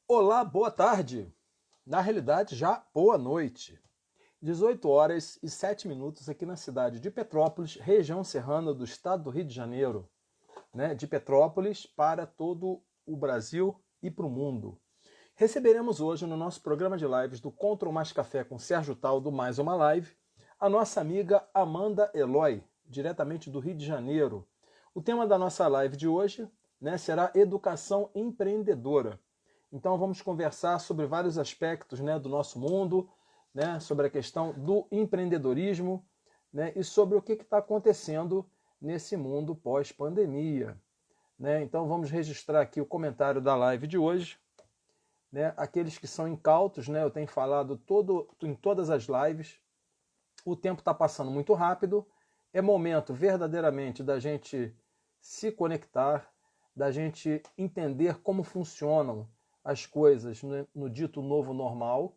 Olá, boa tarde. Na realidade, já boa noite. 18 horas e 7 minutos aqui na cidade de Petrópolis, região serrana do estado do Rio de Janeiro, né? De Petrópolis para todo o Brasil e para o mundo. Receberemos hoje no nosso programa de lives do Contra o Mais Café com Sérgio Tal, do Mais Uma Live, a nossa amiga Amanda Eloy, diretamente do Rio de Janeiro. O tema da nossa live de hoje, né, será educação empreendedora. Então vamos conversar sobre vários aspectos, né, do nosso mundo, né, sobre a questão do empreendedorismo, né, e sobre o que está acontecendo nesse mundo pós-pandemia, né? Então vamos registrar aqui o comentário da live de hoje, né? Aqueles que são incautos, né, eu tenho falado em todas as lives, o tempo está passando muito rápido, é momento verdadeiramente da gente se conectar, da gente entender como funcionam as coisas no dito novo normal,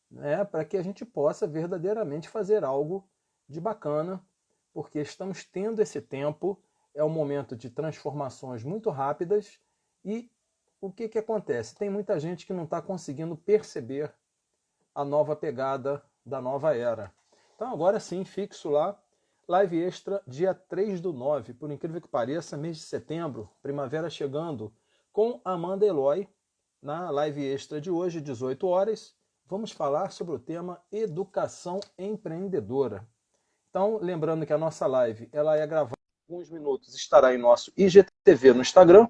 né, para que a gente possa verdadeiramente fazer algo de bacana, porque estamos tendo esse tempo, é um momento de transformações muito rápidas e o que acontece? Tem muita gente que não está conseguindo perceber a nova pegada da nova era. Então agora sim, fixo lá, live extra, dia 3/9, por incrível que pareça, mês de setembro, primavera chegando, com Amanda Eloy. Na live extra de hoje, 18 horas, vamos falar sobre o tema educação empreendedora. Então, lembrando que a nossa live ela é gravada em alguns minutos, estará em nosso IGTV no Instagram,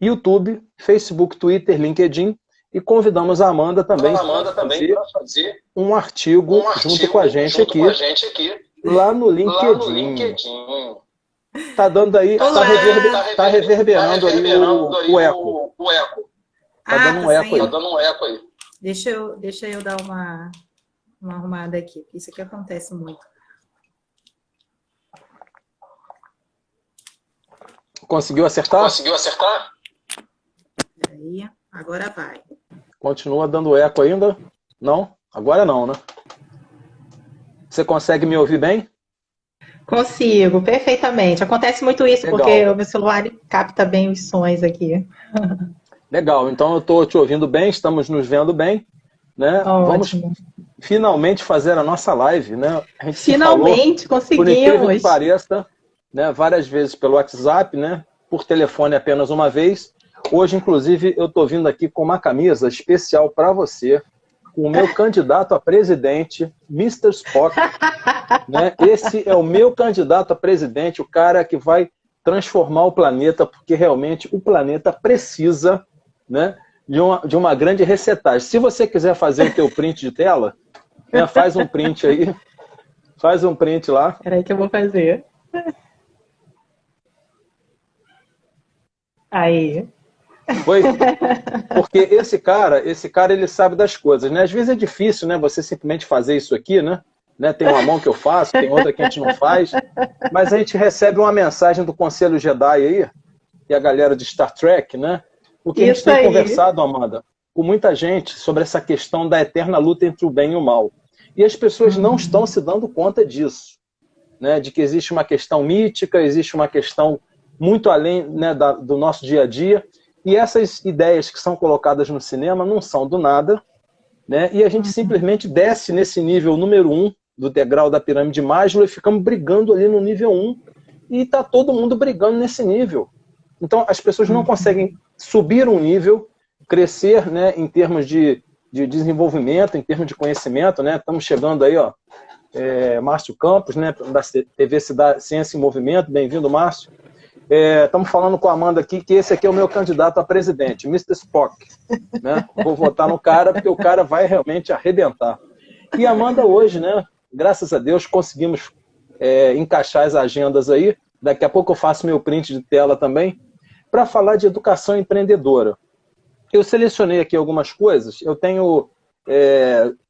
YouTube, Facebook, Twitter, LinkedIn, e convidamos a Amanda também para fazer um artigo junto com a gente aqui, lá no LinkedIn. Tá dando aí, tá reverberando aí o eco. Tá dando um eco aí. Deixa eu dar uma arrumada aqui. Isso aqui acontece muito. Conseguiu acertar? Aí, agora vai. Continua dando eco ainda? Não? Agora não, né? Você consegue me ouvir bem? Consigo, perfeitamente. Acontece muito isso, Legal. porque o meu celular capta bem os sons aqui. Legal, então eu estou te ouvindo bem, estamos nos vendo bem, né? Vamos finalmente fazer a nossa live, né? A gente finalmente conseguimos. Por incrível que pareça, né, várias vezes pelo WhatsApp, né? Por telefone apenas uma vez. Hoje, inclusive, eu estou vindo aqui com uma camisa especial para você, com o meu candidato a presidente, Mr. Spock. Né? Esse é o meu candidato a presidente, o cara que vai transformar o planeta, porque realmente o planeta precisa, né, de uma grande resetagem. Se você quiser fazer o teu print de tela, né, faz um print aí, faz um print lá. Peraí que eu vou fazer. Aí. Foi? Porque esse cara, ele sabe das coisas, né? Às vezes é difícil, né, você simplesmente fazer isso aqui, né? Tem uma mão que eu faço, tem outra que a gente não faz, mas a gente recebe uma mensagem do Conselho Jedi aí, e a galera de Star Trek, né? O que a gente tem conversado, Amanda, com muita gente sobre essa questão da eterna luta entre o bem e o mal. E as pessoas não estão se dando conta disso, né? De que existe uma questão mítica, existe uma questão muito além, né, do nosso dia a dia, e essas ideias que são colocadas no cinema não são do nada, né? E a gente simplesmente desce nesse nível número 1 do degrau da pirâmide de Maslow e ficamos brigando ali no nível 1, e está todo mundo brigando nesse nível. Então, as pessoas não conseguem subir um nível, crescer, né, em termos de desenvolvimento, em termos de conhecimento, né? Estamos chegando aí, ó, Márcio Campos, né, da TV Ciência em Movimento. Bem-vindo, Márcio. Estamos falando com a Amanda aqui, que esse aqui é o meu candidato a presidente, Mr. Spock. Né? Vou votar no cara, porque o cara vai realmente arrebentar. E a Amanda hoje, né, graças a Deus, conseguimos encaixar as agendas aí. Daqui a pouco eu faço meu print de tela também, para falar de educação empreendedora. Eu selecionei aqui algumas coisas, eu tenho,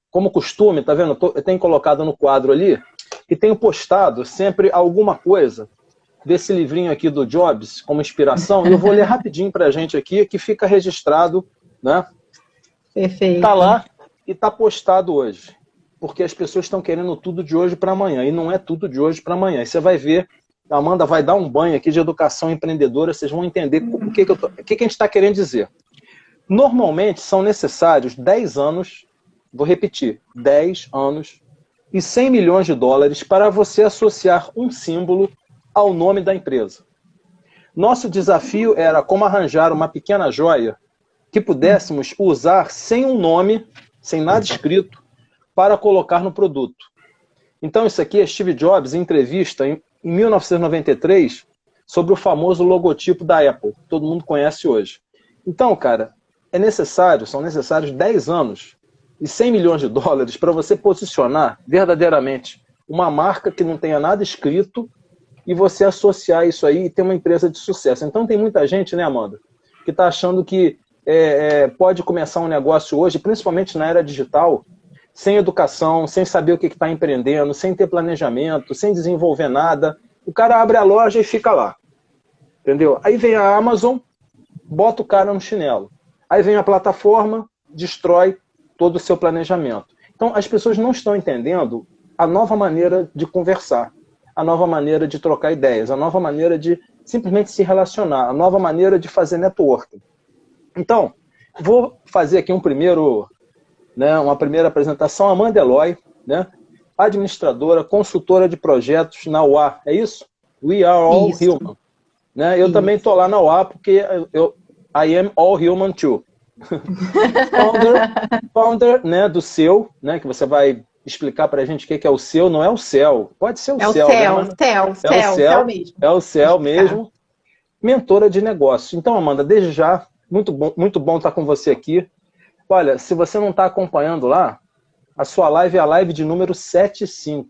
como costume, tá vendo? Eu tenho colocado no quadro ali, e tenho postado sempre alguma coisa desse livrinho aqui do Jobs, como inspiração, e eu vou ler rapidinho para a gente aqui, que fica registrado, né? Perfeito. Está lá e está postado hoje, porque as pessoas estão querendo tudo de hoje para amanhã, e não é tudo de hoje para amanhã. E você vai ver, a Amanda vai dar um banho aqui de educação empreendedora, vocês vão entender o que a gente está querendo dizer. Normalmente são necessários 10 anos, vou repetir, 10 anos e 100 milhões de dólares para você associar um símbolo ao nome da empresa. Nosso desafio era como arranjar uma pequena joia que pudéssemos usar sem um nome, sem nada escrito, para colocar no produto. Então isso aqui é Steve Jobs em entrevista em 1993 sobre o famoso logotipo da Apple, que todo mundo conhece hoje. Então, cara, são necessários 10 anos e 100 milhões de dólares para você posicionar verdadeiramente uma marca que não tenha nada escrito e você associar isso aí e ter uma empresa de sucesso. Então tem muita gente, né, Amanda, que está achando que pode começar um negócio hoje, principalmente na era digital, sem educação, sem saber o que está empreendendo, sem ter planejamento, sem desenvolver nada. O cara abre a loja e fica lá. Entendeu? Aí vem a Amazon, bota o cara no chinelo. Aí vem a plataforma, destrói todo o seu planejamento. Então, as pessoas não estão entendendo a nova maneira de conversar, a nova maneira de trocar ideias, a nova maneira de simplesmente se relacionar, a nova maneira de fazer networking. Então, vou fazer aqui uma primeira apresentação. Amanda Eloy, né? Administradora, consultora de projetos na UA, é isso? We are all human. Né? Eu também estou lá na UA porque I am all human too. founder, né, do seu, né, que você vai explicar para a gente o que é o seu, não é o céu, pode ser o céu. É o céu mesmo. Mentora de negócio. Então, Amanda, desde já, muito bom estar com você aqui. Olha, se você não está acompanhando lá, a sua live é a live de número 75.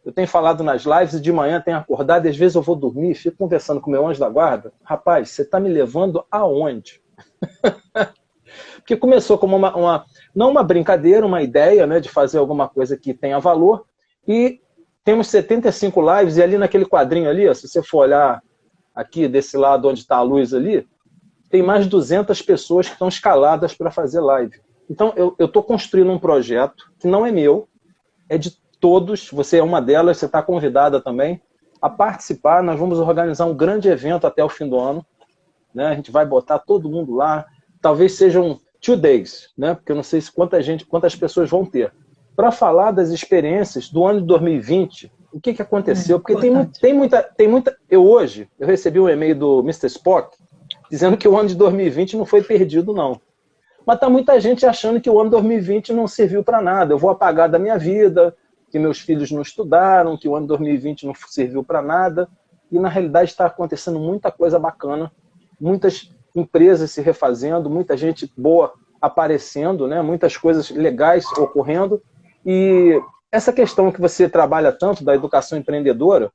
Eu tenho falado nas lives, de manhã tenho acordado, e às vezes eu vou dormir, fico conversando com o meu anjo da guarda. Rapaz, você está me levando aonde? Porque começou como não uma brincadeira, uma ideia, né, de fazer alguma coisa que tenha valor, e temos 75 lives, e ali naquele quadrinho ali, ó, se você for olhar aqui desse lado onde está a luz ali, tem mais de 200 pessoas que estão escaladas para fazer live. Então, eu estou construindo um projeto que não é meu, é de todos, você é uma delas, você está convidada também a participar. Nós vamos organizar um grande evento até o fim do ano, né? A gente vai botar todo mundo lá, talvez sejam 2 days, né? Porque eu não sei quantas pessoas vão ter, para falar das experiências do ano de 2020, o que aconteceu, porque tem muita... Hoje, eu recebi um e-mail do Mr. Spock, dizendo que o ano de 2020 não foi perdido, não. Mas tá muita gente achando que o ano 2020 não serviu para nada. Eu vou apagar da minha vida, que meus filhos não estudaram, que o ano 2020 não serviu para nada. E, na realidade, está acontecendo muita coisa bacana, muitas empresas se refazendo, muita gente boa aparecendo, né? Muitas coisas legais ocorrendo. E essa questão que você trabalha tanto da educação empreendedora,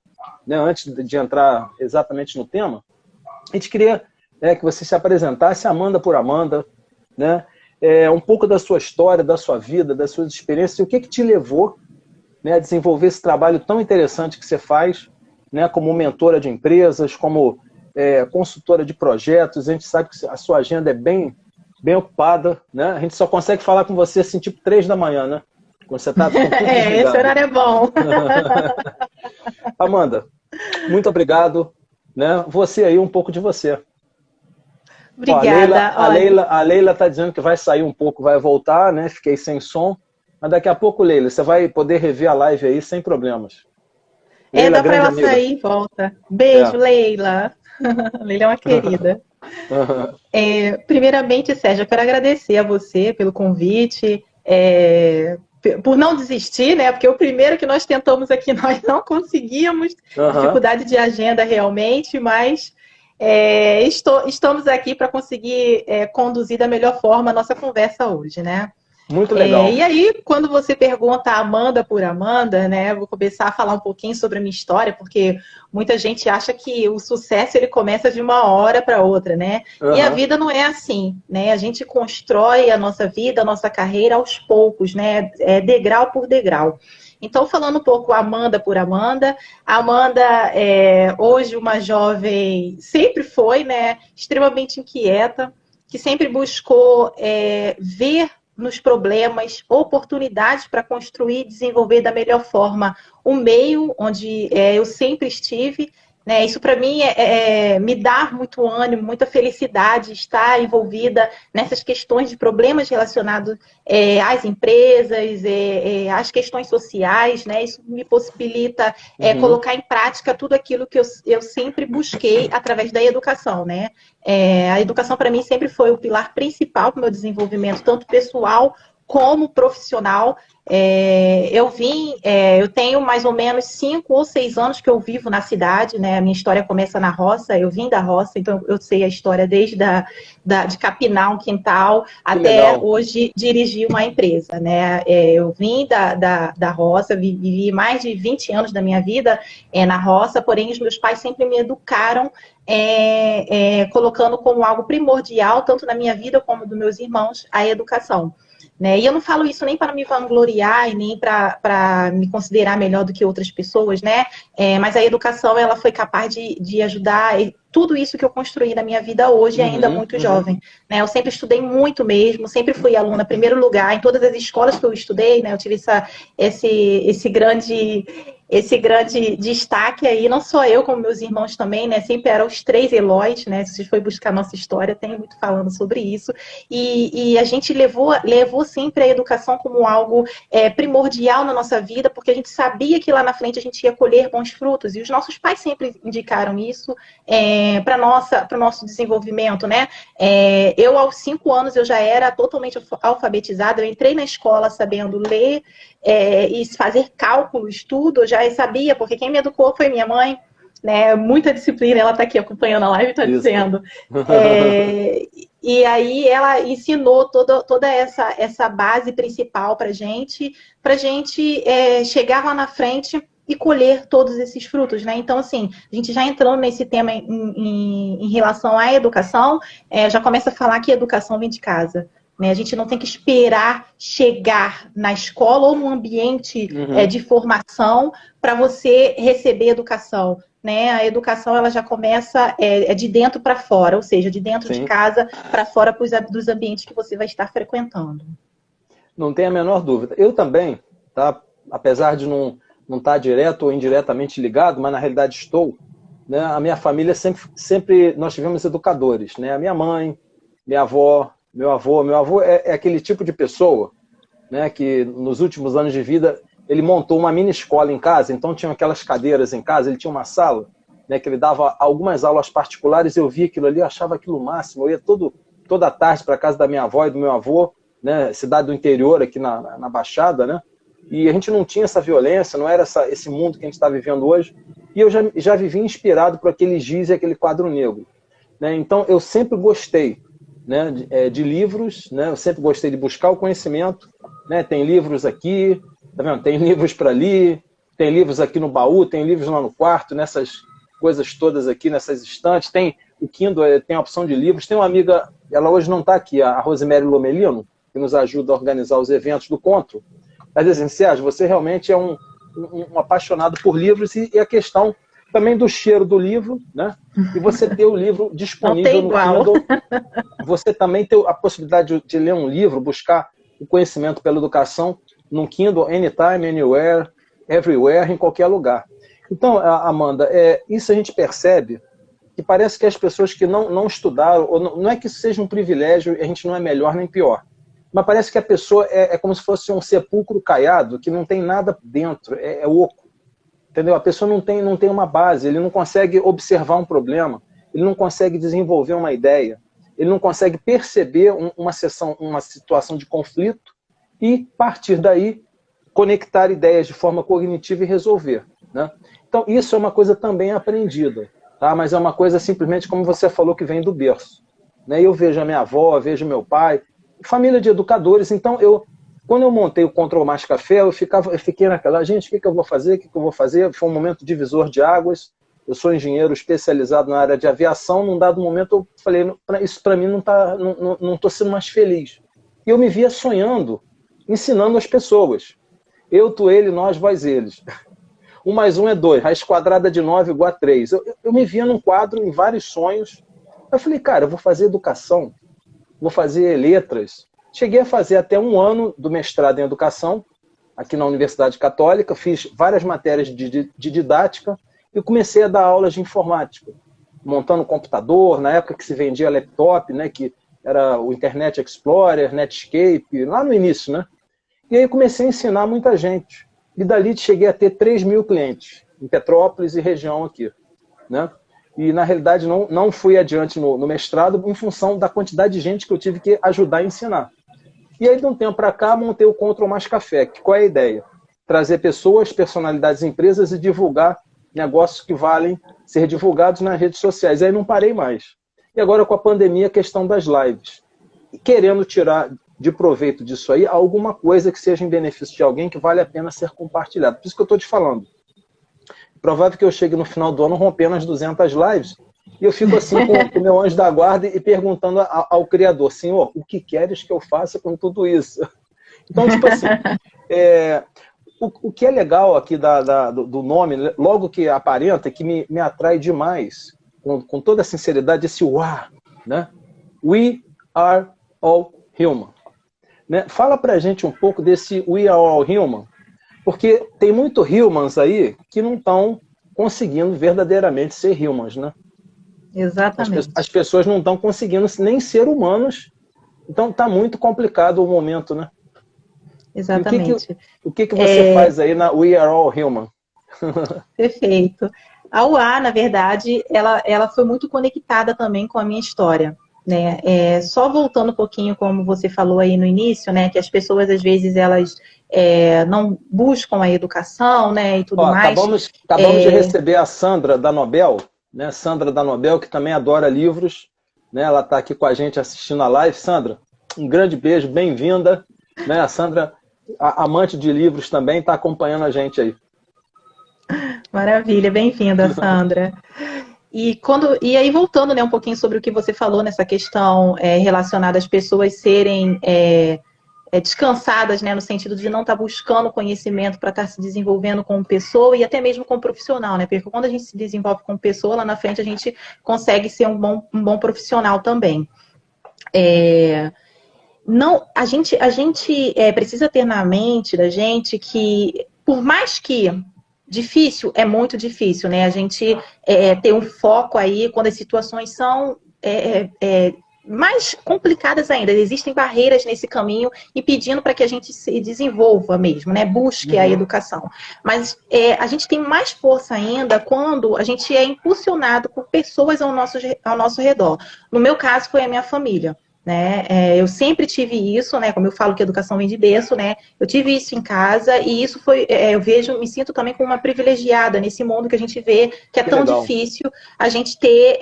né? Antes de entrar exatamente no tema, a gente queria que você se apresentasse Amanda por Amanda, né? Um pouco da sua história, da sua vida, das suas experiências, e o que te levou, né, a desenvolver esse trabalho tão interessante que você faz, né, como mentora de empresas, como consultora de projetos. A gente sabe que a sua agenda é bem ocupada, né? A gente só consegue falar com você assim, tipo 3 da manhã, né? Quando você está com tudo desligado. Esse horário é bom. Amanda, muito obrigado, né? Você aí, um pouco de você. Obrigada. Ó, a Leila está dizendo que vai sair um pouco, vai voltar, né? Fiquei sem som. Mas daqui a pouco, Leila, você vai poder rever a live aí sem problemas. Leila, dá para ela sair e volta. Beijo, Leila. Leila é uma querida. Primeiramente, Sérgio, eu quero agradecer a você pelo convite, por não desistir, né? Porque o primeiro que nós tentamos aqui, nós não conseguimos, dificuldade de agenda realmente, mas estamos aqui para conseguir conduzir da melhor forma a nossa conversa hoje, né? Muito legal. E aí, quando você pergunta Amanda por Amanda, né? Vou começar a falar um pouquinho sobre a minha história, porque muita gente acha que o sucesso ele começa de uma hora para outra, né? E a vida não é assim, né? A gente constrói a nossa vida, a nossa carreira aos poucos, né? Degrau por degrau. Então, falando um pouco Amanda por Amanda, a Amanda hoje uma jovem, sempre foi, né? Extremamente inquieta, que sempre buscou ver nos problemas, oportunidades para construir e desenvolver da melhor forma o meio onde eu sempre estive, né? Isso para mim me dá muito ânimo, muita felicidade estar envolvida nessas questões de problemas relacionados às empresas, às questões sociais, né? Isso me possibilita colocar em prática tudo aquilo que eu sempre busquei através da educação, né? A educação para mim sempre foi o pilar principal para o meu desenvolvimento, tanto pessoal como profissional. Eu tenho mais ou menos 5 ou 6 anos que eu vivo na cidade, né? A minha história começa na roça, eu vim da roça, então eu sei a história desde de capinar um quintal até hoje dirigir uma empresa, né? Eu vim da roça, vivi mais de 20 anos da minha vida na roça, porém os meus pais sempre me educaram colocando como algo primordial, tanto na minha vida como dos meus irmãos, a educação. Né? E eu não falo isso nem para me vangloriar e nem para me considerar melhor do que outras pessoas, né? Mas a educação ela foi capaz de ajudar tudo isso que eu construí na minha vida hoje, ainda muito jovem. Né? Eu sempre estudei muito mesmo, sempre fui aluna primeiro lugar em todas as escolas que eu estudei, né? Eu tive esse grande destaque aí, não só eu, como meus irmãos também, né? Sempre eram os 3 Eloys, né? Se você for buscar nossa história, tem muito falando sobre isso. E a gente levou sempre a educação como algo primordial na nossa vida, porque a gente sabia que lá na frente a gente ia colher bons frutos. E os nossos pais sempre indicaram isso para o nosso desenvolvimento, né? Eu, aos 5 anos, eu já era totalmente alfabetizada. Eu entrei na escola sabendo ler e fazer cálculos, tudo. Eu já sabia, porque quem me educou foi minha mãe, né? Muita disciplina, ela está aqui acompanhando a live e está dizendo. E aí ela ensinou toda essa base principal para gente chegar lá na frente e colher todos esses frutos, né? Então, assim, a gente já entrando nesse tema em relação à educação, já começa a falar que a educação vem de casa. Né? A gente não tem que esperar chegar na escola ou no ambiente de formação para você receber educação. Né? A educação ela já começa de dentro para fora, ou seja, de dentro de casa para fora dos ambientes que você vai estar frequentando. Não tem a menor dúvida. Eu também, tá? Apesar de não estar direto ou indiretamente ligado, mas na realidade estou, né? A minha família sempre nós tivemos educadores, né? A minha mãe, minha avó, meu avô é aquele tipo de pessoa, né, que nos últimos anos de vida ele montou uma mini escola em casa, então tinha aquelas cadeiras em casa, ele tinha uma sala, né, que ele dava algumas aulas particulares, eu via aquilo ali, eu achava aquilo o máximo, eu ia toda tarde para a casa da minha avó e do meu avô, né, cidade do interior aqui na Baixada, né, e a gente não tinha essa violência, não era esse mundo que a gente está vivendo hoje, e eu já vivi inspirado por aquele giz e aquele quadro negro, né, então eu sempre gostei, né, de livros, né, eu sempre gostei de buscar o conhecimento, né, tem livros aqui, tá vendo? Tem livros para ali, tem livros aqui no baú, tem livros lá no quarto, nessas coisas todas aqui, nessas estantes, tem o Kindle, tem a opção de livros, tem uma amiga, ela hoje não está aqui, a Rosemary Lomelino, que nos ajuda a organizar os eventos do Contro, ela diz assim, Sérgio, você realmente é um apaixonado por livros e a questão também do cheiro do livro, né? E você ter o livro disponível no Kindle. Você também ter a possibilidade de ler um livro, buscar o conhecimento pela educação no Kindle, anytime, anywhere, everywhere, em qualquer lugar. Então, Amanda, isso a gente percebe que parece que as pessoas que não estudaram, ou não é que isso seja um privilégio, a gente não é melhor nem pior, mas parece que a pessoa é como se fosse um sepulcro caiado, que não tem nada dentro, é oco. Entendeu? A pessoa não tem uma base, ele não consegue observar um problema, ele não consegue desenvolver uma ideia, ele não consegue perceber uma situação de conflito e, a partir daí, conectar ideias de forma cognitiva e resolver. Né? Então, isso é uma coisa também aprendida, tá? Mas é uma coisa simplesmente, como você falou, que vem do berço. Né? Eu vejo a minha avó, vejo meu pai, família de educadores, então quando eu montei o Control Mais Café, eu fiquei naquela, gente, o que eu vou fazer? Foi um momento divisor de águas. Eu sou engenheiro especializado na área de aviação. Num dado momento, eu falei, isso para mim não estou sendo mais feliz. E eu me via sonhando, ensinando as pessoas. Eu, tu, ele, nós, vós, eles. 1 mais 1 é 2. Raiz quadrada de 9 igual a 3. Eu me via num quadro, em vários sonhos. Eu falei, cara, eu vou fazer educação, vou fazer letras. Cheguei a fazer até 1 ano do mestrado em educação, aqui na Universidade Católica, fiz várias matérias de didática, e comecei a dar aulas de informática, montando computador, na época que se vendia laptop, né, que era o Internet Explorer, Netscape, lá no início, né? E aí comecei a ensinar muita gente. E dali cheguei a ter 3.000 clientes, em Petrópolis e região aqui, né? E, na realidade, não fui adiante no mestrado em função da quantidade de gente que eu tive que ajudar a ensinar. E aí, de um tempo para cá, montei o Control Mais Café. Qual é a ideia? Trazer pessoas, personalidades, empresas e divulgar negócios que valem ser divulgados nas redes sociais. Aí não parei mais. E agora, com a pandemia, a questão das lives. E querendo tirar de proveito disso aí alguma coisa que seja em benefício de alguém que vale a pena ser compartilhado. Por isso que eu estou te falando. Provável que eu chegue no final do ano rompendo as 200 lives e eu fico assim com o meu anjo da guarda e perguntando ao Criador, Senhor, o que queres que eu faça com tudo isso? Então, tipo assim, o que é legal aqui do nome, logo que aparenta, que me atrai demais, com toda a sinceridade, esse WA, né? We are all human. Né? Fala pra gente um pouco desse We are all human, porque tem muito humans aí que não estão conseguindo verdadeiramente ser humans, né? Exatamente. As pessoas não estão conseguindo nem ser humanos, então está muito complicado o momento, né? Exatamente. O que você faz aí na We Are All Human? Perfeito. A UA, na verdade, ela foi muito conectada também com a minha história. Né? Só voltando um pouquinho, como você falou aí no início, né, que as pessoas, às vezes, elas não buscam a educação, né, e tudo mais. Acabamos de receber a Sandra da Nobel, né, Sandra da Nobel, que também adora livros, né, ela está aqui com a gente assistindo a live. Sandra, um grande beijo, bem-vinda. Né, a Sandra, amante de livros também, está acompanhando a gente aí. Maravilha, bem-vinda, Sandra. E aí, voltando, né, um pouquinho sobre o que você falou nessa questão relacionada às pessoas serem descansadas, né, no sentido de não estar buscando conhecimento para estar se desenvolvendo como pessoa e até mesmo como profissional, né? Porque quando a gente se desenvolve como pessoa, lá na frente a gente consegue ser um bom profissional também. A gente precisa ter na mente da gente que, por mais que difícil, é muito difícil, né? A gente ter um foco aí quando as situações são mais complicadas ainda. Existem barreiras nesse caminho e pedindo para que a gente se desenvolva mesmo, né? Busque a educação. Mas a gente tem mais força ainda quando a gente é impulsionado por pessoas ao nosso redor. No meu caso, foi a minha família. Né? Eu sempre tive isso, né? Como eu falo que a educação vem de berço, né? Eu tive isso em casa e isso foi, me sinto também como uma privilegiada nesse mundo que a gente vê que é tão difícil a gente ter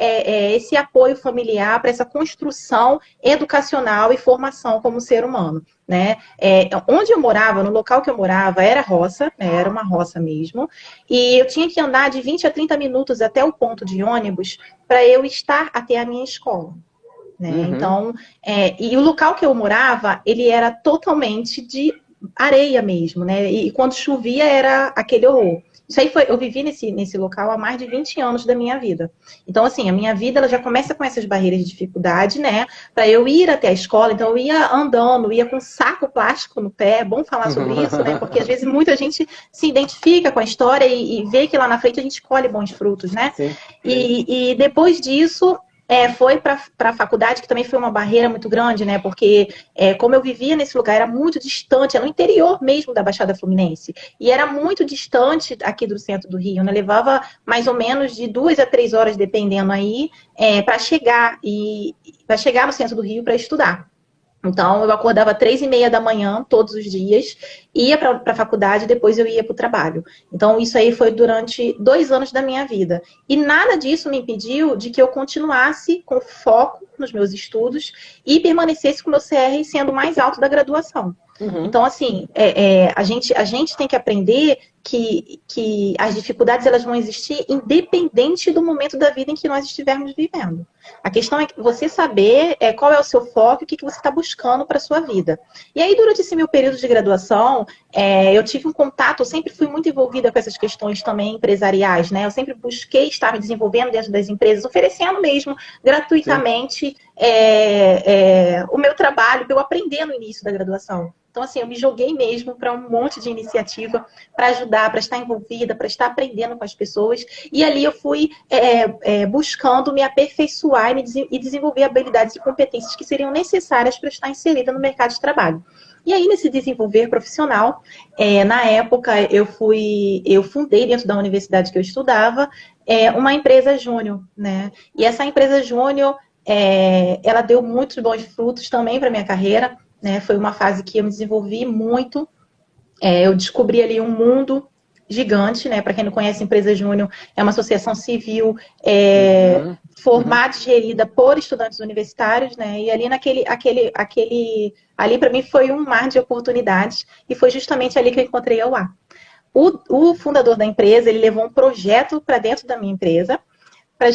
esse apoio familiar para essa construção educacional e formação como ser humano. Né? Onde eu morava, no local que eu morava, era roça, né? Era uma roça mesmo, e eu tinha que andar de 20 a 30 minutos até o ponto de ônibus para eu estar até a minha escola. Né? Então, e o local que eu morava, ele era totalmente de areia mesmo, né? E quando chovia era aquele horror. Isso aí eu vivi nesse local há mais de 20 anos da minha vida. Então, assim, a minha vida ela já começa com essas barreiras de dificuldade, né? Para eu ir até a escola, então eu ia andando, ia com saco plástico no pé, é bom falar sobre isso, né? Porque às vezes muita gente se identifica com a história e vê que lá na frente a gente colhe bons frutos, né? Sim. E depois disso, foi para a faculdade, que também foi uma barreira muito grande, né? Porque como eu vivia nesse lugar, era muito distante, era no interior mesmo da Baixada Fluminense. E era muito distante aqui do centro do Rio, né? Levava mais ou menos de 2 a 3 horas, dependendo aí, para chegar no centro do Rio para estudar. Então, eu acordava 3h30 da manhã, todos os dias, ia para a faculdade e depois eu ia para o trabalho. Então, isso aí foi durante 2 anos da minha vida. E nada disso me impediu de que eu continuasse com foco nos meus estudos e permanecesse com o meu CR sendo mais alto da graduação. Então, assim, a gente tem que aprender que as dificuldades elas vão existir independente do momento da vida em que nós estivermos vivendo. A questão é você saber qual é o seu foco e o que você está buscando para a sua vida. E aí, durante esse meu período de graduação, eu tive um contato, eu sempre fui muito envolvida com essas questões também empresariais, né? Eu sempre busquei estar me desenvolvendo dentro das empresas, oferecendo mesmo gratuitamente o meu trabalho, para eu aprender no início da graduação. Então, assim, eu me joguei mesmo para um monte de iniciativa para ajudar, para estar envolvida, para estar aprendendo com as pessoas. E ali eu fui buscando me aperfeiçoar e desenvolver habilidades e competências que seriam necessárias para estar inserida no mercado de trabalho. E aí, nesse desenvolver profissional, na época, eu fundei dentro da universidade que eu estudava, uma empresa júnior, né? E essa empresa júnior, ela deu muitos bons frutos também para minha carreira, né? Foi uma fase que eu me desenvolvi muito. Eu descobri ali um mundo gigante, né? Para quem não conhece, a empresa júnior é uma associação civil formada e gerida por estudantes universitários, né? E ali ali para mim foi um mar de oportunidades e foi justamente ali que eu encontrei a UA. O fundador da empresa, ele levou um projeto para dentro da minha empresa para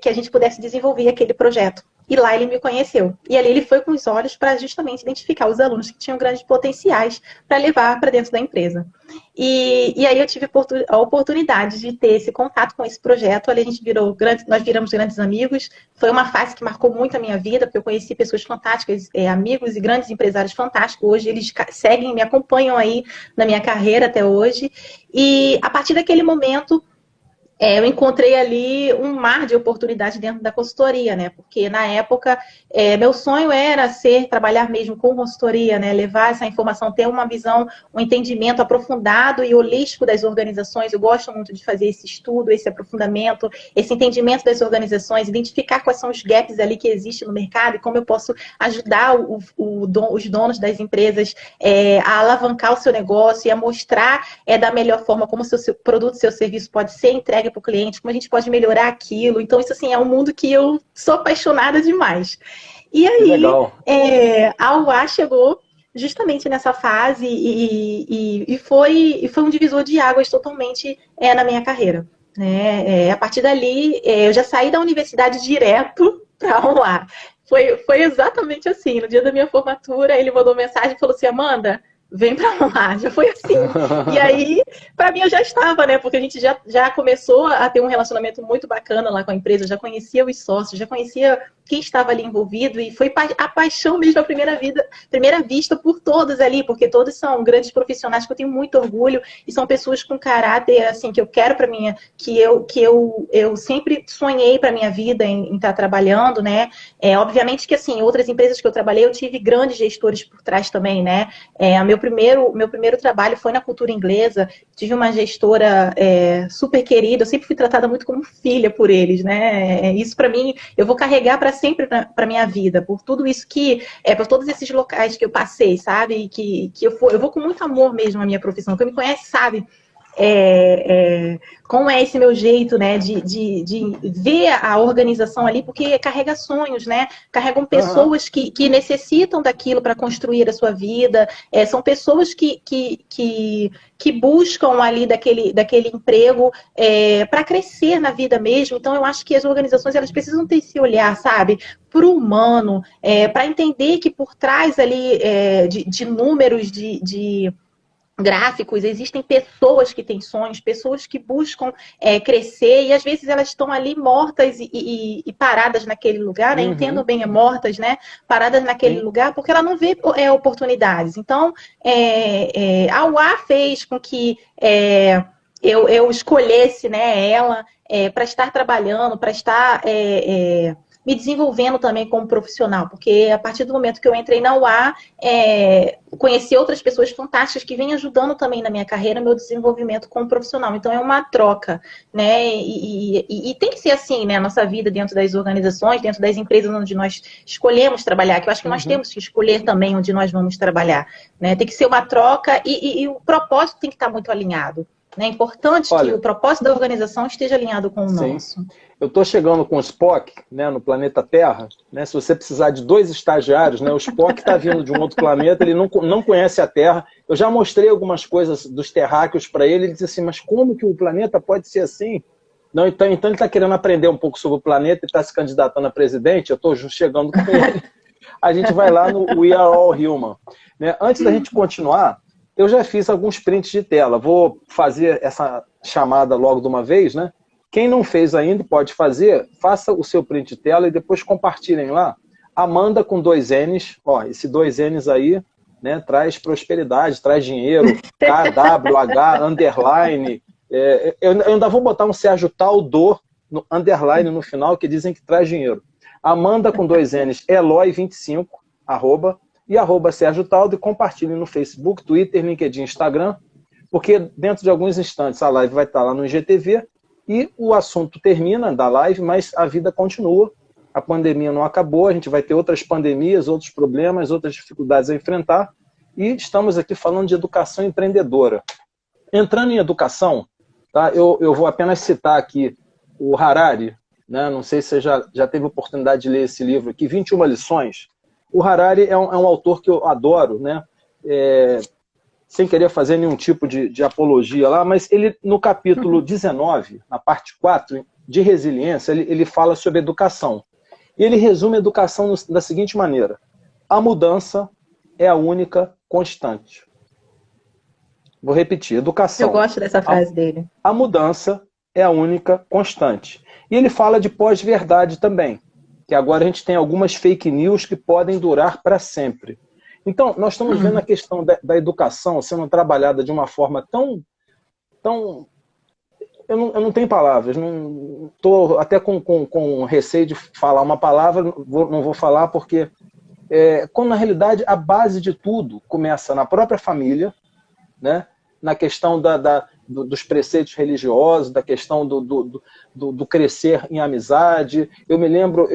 que a gente pudesse desenvolver aquele projeto. E lá ele me conheceu. E ali ele foi com os olhos para justamente identificar os alunos que tinham grandes potenciais para levar para dentro da empresa. E aí eu tive a oportunidade de ter esse contato com esse projeto. Ali nós viramos grandes amigos. Foi uma fase que marcou muito a minha vida, porque eu conheci pessoas fantásticas, amigos e grandes empresários fantásticos. Hoje eles seguem, me acompanham aí na minha carreira até hoje. E a partir daquele momento, eu encontrei ali um mar de oportunidade dentro da consultoria, né? Porque na época, meu sonho era trabalhar mesmo com consultoria, né? Levar essa informação, ter uma visão, um entendimento aprofundado e holístico das organizações. Eu gosto muito de fazer esse estudo, esse aprofundamento, esse entendimento das organizações, identificar quais são os gaps ali que existem no mercado e como eu posso ajudar os donos das empresas a alavancar o seu negócio e a mostrar da melhor forma como o seu produto, seu serviço pode ser entregue para o cliente, como a gente pode melhorar aquilo. Então, isso assim, é um mundo que eu sou apaixonada demais. E aí, a UA chegou justamente nessa fase e foi um divisor de águas totalmente na minha carreira. Né? A partir dali, eu já saí da universidade direto para a UA. Foi exatamente assim. No dia da minha formatura, ele mandou mensagem e falou assim: Amanda, vem pra lá, já foi assim. E aí, pra mim, eu já estava, né? Porque a gente já começou a ter um relacionamento muito bacana lá com a empresa, eu já conhecia os sócios, já conhecia quem estava ali envolvido, e foi a paixão mesmo à primeira vista por todos ali, porque todos são grandes profissionais que eu tenho muito orgulho, e são pessoas com caráter, assim, que eu quero pra minha, que eu sempre sonhei pra minha vida em estar trabalhando, né? Obviamente que, assim, outras empresas que eu trabalhei, eu tive grandes gestores por trás também, né? Meu primeiro trabalho foi na cultura inglesa, tive uma gestora super querida, eu sempre fui tratada muito como filha por eles, né? Isso pra mim, eu vou carregar para sempre para minha vida, por tudo isso por todos esses locais que eu passei, sabe? Que eu vou com muito amor mesmo à minha profissão. Quem me conhece sabe como é esse meu jeito, né, de ver a organização ali, porque carrega sonhos, né, carregam pessoas que necessitam daquilo para construir a sua vida, são pessoas que buscam ali daquele emprego para crescer na vida mesmo. Então eu acho que as organizações, elas precisam ter esse olhar, sabe, para o humano, para entender que por trás ali de números, de gráficos, existem pessoas que têm sonhos, pessoas que buscam crescer, e às vezes elas estão ali mortas e paradas naquele lugar, né? Entendo bem, mortas, né? Paradas naquele lugar, porque ela não vê oportunidades. Então, a UA fez com que eu escolhesse, né, ela para estar trabalhando, para estar me desenvolvendo também como profissional, porque a partir do momento que eu entrei na UA, conheci outras pessoas fantásticas que vêm ajudando também na minha carreira, meu desenvolvimento como profissional. Então é uma troca, né? E tem que ser assim, né? A nossa vida dentro das organizações, dentro das empresas onde nós escolhemos trabalhar, que eu acho que nós temos que escolher também onde nós vamos trabalhar, né? Tem que ser uma troca e o propósito tem que estar muito alinhado. É importante que o propósito da organização esteja alinhado com o nosso. Eu estou chegando com o Spock, né, no planeta Terra, né, se você precisar de 2 estagiários, né, o Spock está vindo de um outro planeta, ele não conhece a Terra. Eu já mostrei algumas coisas dos terráqueos para ele, ele disse assim, mas como que o planeta pode ser assim? Não, então ele está querendo aprender um pouco sobre o planeta e está se candidatando a presidente, eu estou chegando com ele. A gente vai lá no We Are All Human. Né? Antes da gente continuar, eu já fiz alguns prints de tela. Vou fazer essa chamada logo de uma vez, né? Quem não fez ainda pode fazer, faça o seu print de tela e depois compartilhem lá, Amanda com 2 N's, ó, esse 2 N's aí, né, traz prosperidade, traz dinheiro, KWH, underline, eu ainda vou botar um Sérgio Taldo, no underline no final, que dizem que traz dinheiro. Amanda com 2 N's, Eloy25, e Sérgio Taldo, e compartilhe no Facebook, Twitter, LinkedIn, Instagram, porque dentro de alguns instantes a live vai estar lá no IGTV, e o assunto termina da live, mas a vida continua. A pandemia não acabou, a gente vai ter outras pandemias, outros problemas, outras dificuldades a enfrentar, e estamos aqui falando de educação empreendedora. Entrando em educação, tá, eu vou apenas citar aqui o Harari, né, não sei se você já teve oportunidade de ler esse livro aqui, 21 lições. O Harari é um autor que eu adoro, né, sem querer fazer nenhum tipo de apologia lá, mas ele, no capítulo 19, na parte 4, de resiliência, ele fala sobre educação. E ele resume a educação da seguinte maneira: a mudança é a única constante. Vou repetir, educação. Eu gosto dessa frase dele. A mudança é a única constante. E ele fala de pós-verdade também, que agora a gente tem algumas fake news que podem durar para sempre. Então, nós estamos vendo a questão da educação sendo trabalhada de uma forma tão eu não tenho palavras, estou até com receio de falar uma palavra, não vou falar porque, quando na realidade a base de tudo começa na própria família, né? Na questão dos preceitos religiosos, da questão do crescer em amizade. Eu me lembro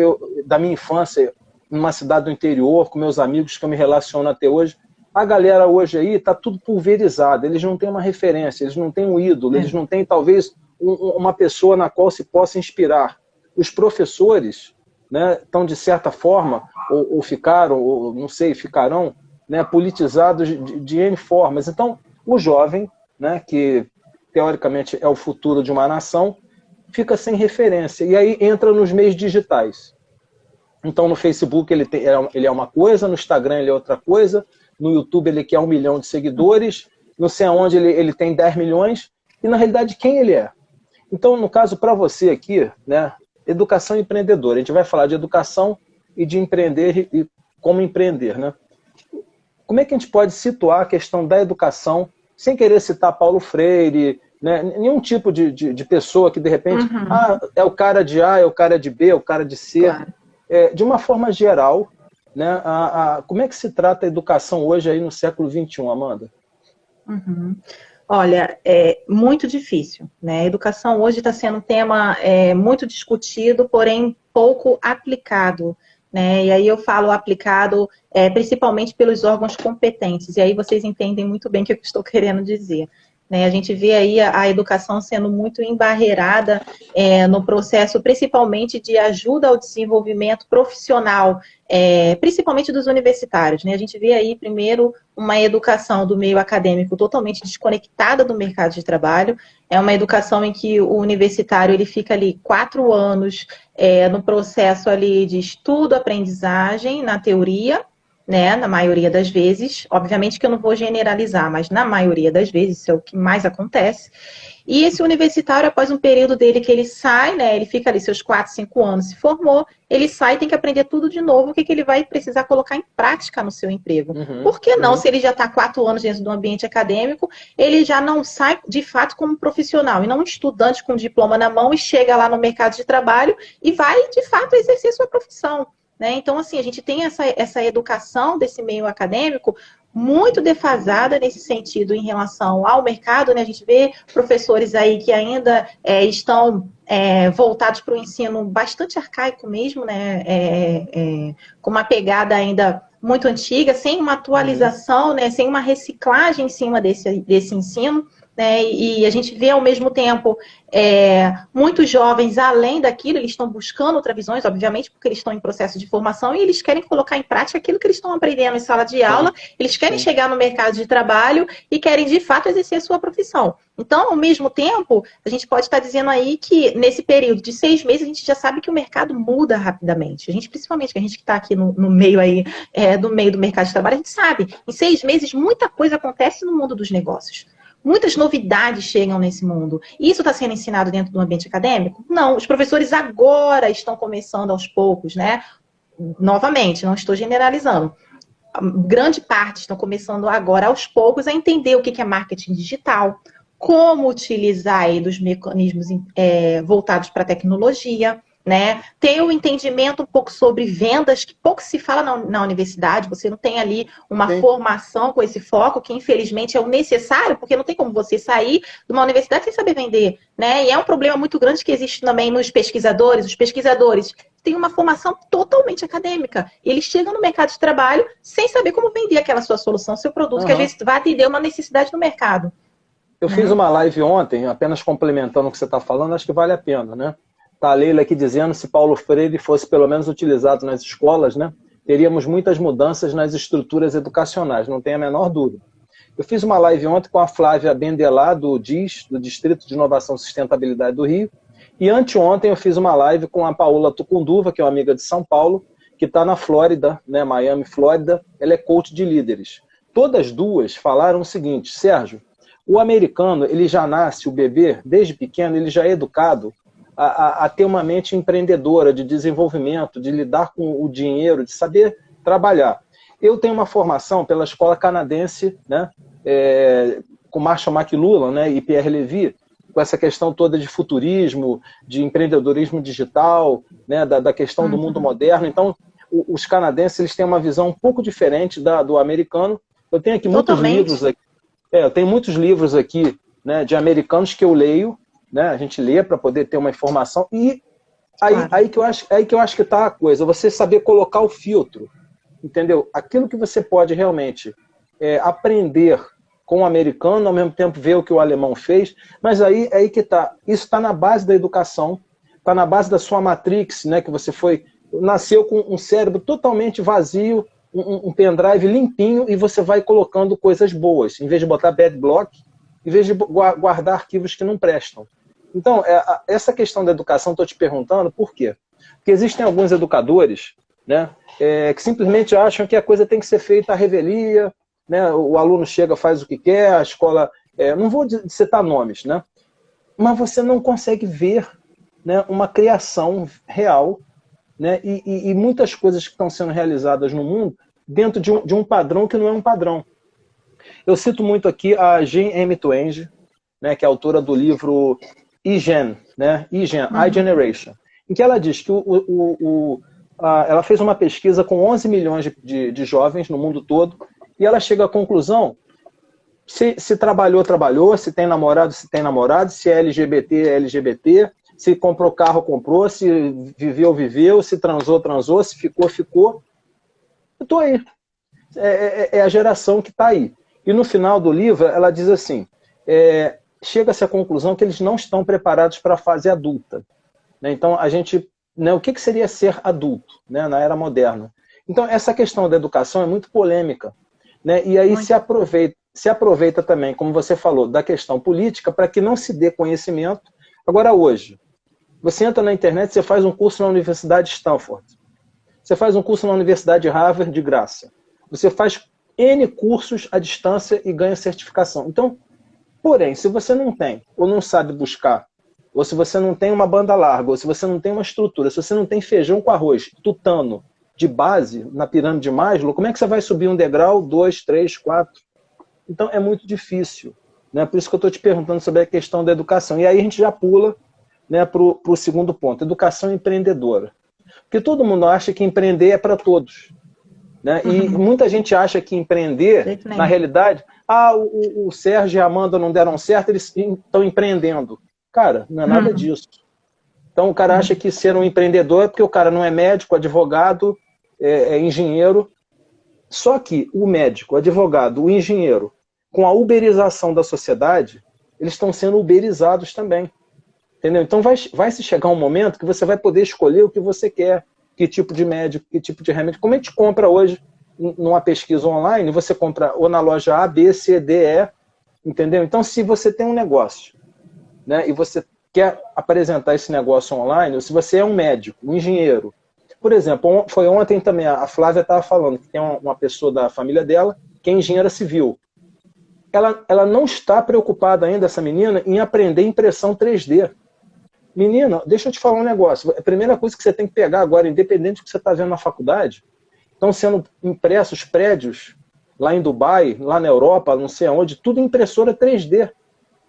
da minha infância, numa cidade do interior, com meus amigos que eu me relaciono até hoje. A galera hoje aí está tudo pulverizado, eles não têm uma referência, eles não têm um ídolo, eles não têm talvez uma pessoa na qual se possa inspirar. Os professores, né, estão de certa forma, ou ficaram, ou não sei, ficarão, né, politizados de N formas. Então, o jovem, né, que teoricamente é o futuro de uma nação, fica sem referência. E aí entra nos meios digitais. Então, no Facebook ele é uma coisa, no Instagram ele é outra coisa, no YouTube ele quer 1 milhão de seguidores, não sei aonde ele tem 10 milhões, e na realidade quem ele é? Então, no caso, para você aqui, né, educação empreendedora, a gente vai falar de educação e de empreender e como empreender, né? Como é que a gente pode situar a questão da educação, sem querer citar Paulo Freire, né, nenhum tipo de pessoa que de repente, é o cara de A, é o cara de B, é o cara de C, claro. De uma forma geral, né, como é que se trata a educação hoje aí no século XXI, Amanda? Olha, é muito difícil, né? A educação hoje está sendo um tema muito discutido, porém pouco aplicado, né? E aí eu falo aplicado principalmente pelos órgãos competentes, e aí vocês entendem muito bem o que eu estou querendo dizer. Né? A gente vê aí a educação sendo muito embarreirada no processo, principalmente de ajuda ao desenvolvimento profissional, principalmente dos universitários. Né? A gente vê aí, primeiro, uma educação do meio acadêmico totalmente desconectada do mercado de trabalho. É uma educação em que o universitário ele fica ali 4 anos no processo ali de estudo, aprendizagem, na teoria, né, na maioria das vezes, obviamente que eu não vou generalizar, mas na maioria das vezes, isso é o que mais acontece. E esse universitário, após um período dele que ele sai, né, ele fica ali seus 4, 5 anos, se formou, ele sai e tem que aprender tudo de novo, o que ele vai precisar colocar em prática no seu emprego. Por que não, se ele já está 4 anos dentro do ambiente acadêmico, ele já não sai de fato como profissional, e não um estudante com diploma na mão e chega lá no mercado de trabalho e vai de fato exercer sua profissão. Né? Então, assim, a gente tem essa educação desse meio acadêmico muito defasada nesse sentido em relação ao mercado, né? A gente vê professores aí que ainda estão voltados para o ensino bastante arcaico mesmo, né? Com uma pegada ainda muito antiga, sem uma atualização, né? Sem uma reciclagem em cima desse ensino. Né, e a gente vê ao mesmo tempo muitos jovens, além daquilo, eles estão buscando outras visões, obviamente, porque eles estão em processo de formação e eles querem colocar em prática aquilo que eles estão aprendendo em sala de aula, eles querem chegar no mercado de trabalho e querem, de fato, exercer a sua profissão. Então, ao mesmo tempo, a gente pode estar dizendo aí que nesse período de 6 meses, a gente já sabe que o mercado muda rapidamente. A gente, principalmente, a gente que está aqui no meio aí, do meio do mercado de trabalho, a gente sabe, em 6 meses, muita coisa acontece no mundo dos negócios. Muitas novidades chegam nesse mundo. Isso está sendo ensinado dentro do ambiente acadêmico? Não. Os professores agora estão começando aos poucos, né? novamente, não estou generalizando, grande parte estão começando agora, aos poucos, a entender o que é marketing digital, como utilizar aí dos mecanismos voltados para a tecnologia, né? Ter um entendimento um pouco sobre vendas, que pouco se fala na universidade, você não tem ali uma Sim. formação com esse foco, que infelizmente é o necessário, porque não tem como você sair de uma universidade sem saber vender, né? E é um problema muito grande que existe também nos pesquisadores. Os pesquisadores têm uma formação totalmente acadêmica. Eles chegam no mercado de trabalho sem saber como vender aquela sua solução, seu produto, que às vezes vai atender uma necessidade no mercado. Eu fiz uma live ontem, apenas complementando o que você está falando, acho que vale a pena, né? Está a Leila aqui dizendo, se Paulo Freire fosse pelo menos utilizado nas escolas, né, teríamos muitas mudanças nas estruturas educacionais, não tem a menor dúvida. Eu fiz uma live ontem com a Flávia Bendelá, do DIS, do Distrito de Inovação e Sustentabilidade do Rio, e anteontem eu fiz uma live com a Paola Tucunduva, que é uma amiga de São Paulo, que está na Flórida, né, Miami, Flórida, ela é coach de líderes. Todas duas falaram o seguinte, Sérgio, o americano, ele já nasce, o bebê, desde pequeno, ele já é educado a ter uma mente empreendedora, de desenvolvimento, de lidar com o dinheiro, de saber trabalhar. Eu tenho uma formação pela escola canadense, né, com Marshall McLuhan, né, e Pierre Levy, com essa questão toda de futurismo, de empreendedorismo digital, né, da questão do mundo moderno. Então, os canadenses eles têm uma visão um pouco diferente do americano. Eu tenho aqui muitos livros aqui. Eu tenho muitos livros aqui, né, de americanos que eu leio, né, a gente lê para poder ter uma informação, e aí que eu acho que está a coisa, você saber colocar o filtro, entendeu? Aquilo que você pode realmente aprender com o americano, ao mesmo tempo ver o que o alemão fez, mas aí que está, isso está na base da educação, está na base da sua matrix, né, que você nasceu com um cérebro totalmente vazio, um pendrive limpinho, e você vai colocando coisas boas, em vez de botar bad block, em vez de guardar arquivos que não prestam. Então, essa questão da educação, estou te perguntando, por quê? Porque existem alguns educadores, né, que simplesmente acham que a coisa tem que ser feita à revelia, né, o aluno chega, faz o que quer, a escola... não vou citar nomes, né, mas você não consegue ver, né, uma criação real, né, e muitas coisas que estão sendo realizadas no mundo dentro de um padrão que não é um padrão. Eu cito muito aqui a Jean M. Twenge, né, que é autora do livro iGen, né, iGeneration, em que ela diz que ela fez uma pesquisa com 11 milhões de jovens no mundo todo, e ela chega à conclusão, se trabalhou, se tem namorado, se é LGBT, se comprou carro, comprou, se viveu, se transou, se ficou. Eu estou aí. É a geração que está aí. E no final do livro, ela diz assim, chega-se à conclusão que eles não estão preparados para a fase adulta. Né? Então, né, o que seria ser adulto, né, na era moderna? Então, essa questão da educação é muito polêmica. Né? E aí se aproveita também, como você falou, da questão política para que não se dê conhecimento. Agora, hoje, você entra na internet, você faz um curso na Universidade de Stanford. Você faz um curso na Universidade de Harvard de graça. Você faz N cursos à distância e ganha certificação. Então, porém, se você não tem, ou não sabe buscar, ou se você não tem uma banda larga, ou se você não tem uma estrutura, se você não tem feijão com arroz, tutano, de base, na pirâmide de Maslow, como é que você vai subir um degrau, 2, 3, 4? Então, é muito difícil. Né? Por isso que eu estou te perguntando sobre a questão da educação. E aí a gente já pula, né, para o segundo ponto, educação empreendedora. Porque todo mundo acha que empreender é para todos. Né? E muita gente acha que empreender, na realidade, o Sérgio e a Amanda não deram certo, eles estão empreendendo. Cara, não é nada disso. Então o cara acha que ser um empreendedor é porque o cara não é médico, advogado, é engenheiro. Só que o médico, o advogado, o engenheiro, com a uberização da sociedade, eles estão sendo uberizados também. Entendeu? Então vai se chegar um momento que você vai poder escolher o que você quer, que tipo de médico, que tipo de remédio. Como a gente compra hoje numa pesquisa online, você compra ou na loja A, B, C, D, E, entendeu? Então, se você tem um negócio, né, e você quer apresentar esse negócio online, ou se você é um médico, um engenheiro, por exemplo, foi ontem também, a Flávia estava falando que tem uma pessoa da família dela que é engenheira civil. Ela não está preocupada ainda, essa menina, em aprender impressão 3D. Menina, deixa eu te falar um negócio. A primeira coisa que você tem que pegar agora, independente do que você está vendo na faculdade, estão sendo impressos prédios lá em Dubai, lá na Europa, não sei aonde, tudo em impressora 3D.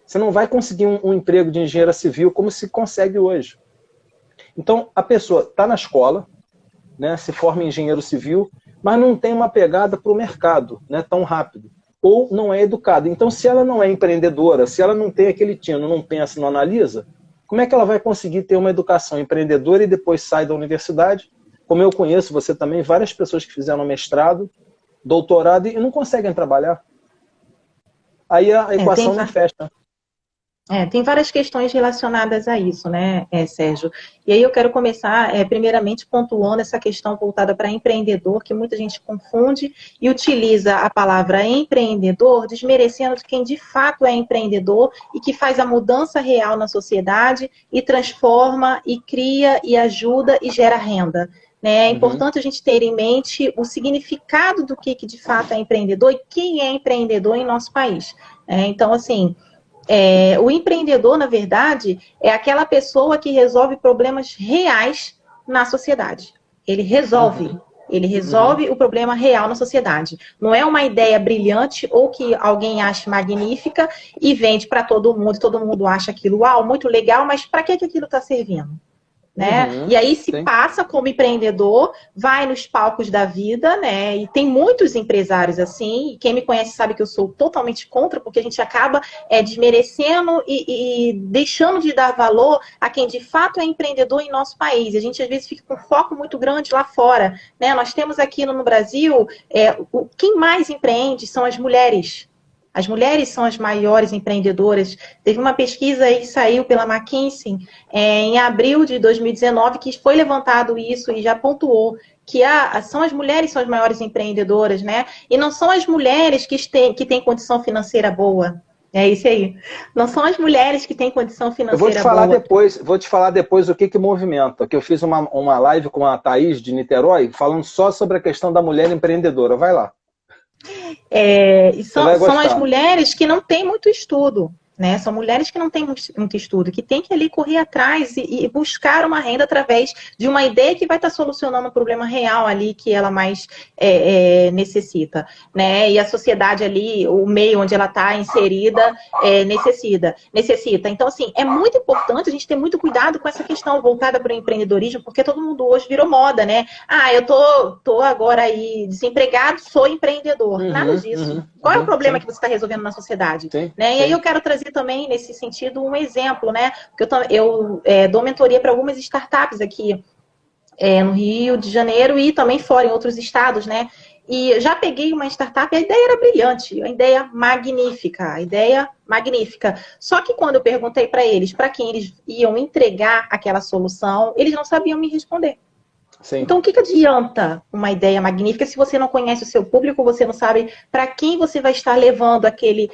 Você não vai conseguir um emprego de engenheira civil como se consegue hoje. Então, a pessoa está na escola, né, se forma em engenheiro civil, mas não tem uma pegada para o mercado, né, tão rápido. Ou não é educada. Então, se ela não é empreendedora, se ela não tem aquele tino, não pensa, não analisa, como é que ela vai conseguir ter uma educação empreendedora e depois sai da universidade? Como eu conheço, você também, várias pessoas que fizeram mestrado, doutorado e não conseguem trabalhar. Aí a equação não fecha. Tem várias questões relacionadas a isso, né, Sérgio? E aí eu quero começar, primeiramente, pontuando essa questão voltada para empreendedor, que muita gente confunde e utiliza a palavra empreendedor, desmerecendo quem de fato é empreendedor e que faz a mudança real na sociedade e transforma, e cria, e ajuda, e gera renda. Né? É importante a gente ter em mente o significado do que de fato é empreendedor e quem é empreendedor em nosso país. Então, assim... o empreendedor, na verdade, é aquela pessoa que resolve problemas reais na sociedade. Ele resolve o problema real na sociedade. Não é uma ideia brilhante ou que alguém acha magnífica e vende para todo mundo acha aquilo, uau, muito legal, mas para que aquilo está servindo? Né? E aí se passa como empreendedor, vai nos palcos da vida, né? E tem muitos empresários assim, e quem me conhece sabe que eu sou totalmente contra, porque a gente acaba desmerecendo e deixando de dar valor a quem de fato é empreendedor em nosso país. A gente às vezes fica com foco muito grande lá fora, né? Nós temos aqui no Brasil, quem mais empreende são as mulheres. As mulheres são as maiores empreendedoras. Teve uma pesquisa aí que saiu pela McKinsey em abril de 2019 que foi levantado isso e já pontuou que são as mulheres são as maiores empreendedoras, né? E não são as mulheres que têm condição financeira boa. É isso aí. Não são as mulheres que têm condição financeira boa. Vou te falar depois o que movimenta. Que eu fiz uma live com a Thaís de Niterói falando só sobre a questão da mulher empreendedora. Vai lá. São as mulheres que não têm muito estudo, né? São mulheres que não têm muito estudo, que têm que ali correr atrás e buscar uma renda através de uma ideia que vai estar solucionando um problema real ali que ela mais necessita, né? E a sociedade ali, o meio onde ela está inserida, necessita. Então, assim, é muito importante a gente ter muito cuidado com essa questão voltada para o empreendedorismo, porque todo mundo hoje virou moda, né? Eu tô agora aí desempregado, sou empreendedor. Nada disso. Qual é o problema que você está resolvendo na sociedade? Né? E aí eu quero trazer também, nesse sentido, um exemplo, né? Porque eu dou mentoria para algumas startups aqui no Rio de Janeiro e também fora, em outros estados, né? E já peguei uma startup, a ideia era brilhante, a ideia magnífica. Só que quando eu perguntei para eles, para quem eles iam entregar aquela solução, eles não sabiam me responder. Sim. Então, o que adianta uma ideia magnífica se você não conhece o seu público, você não sabe para quem você vai estar levando aquele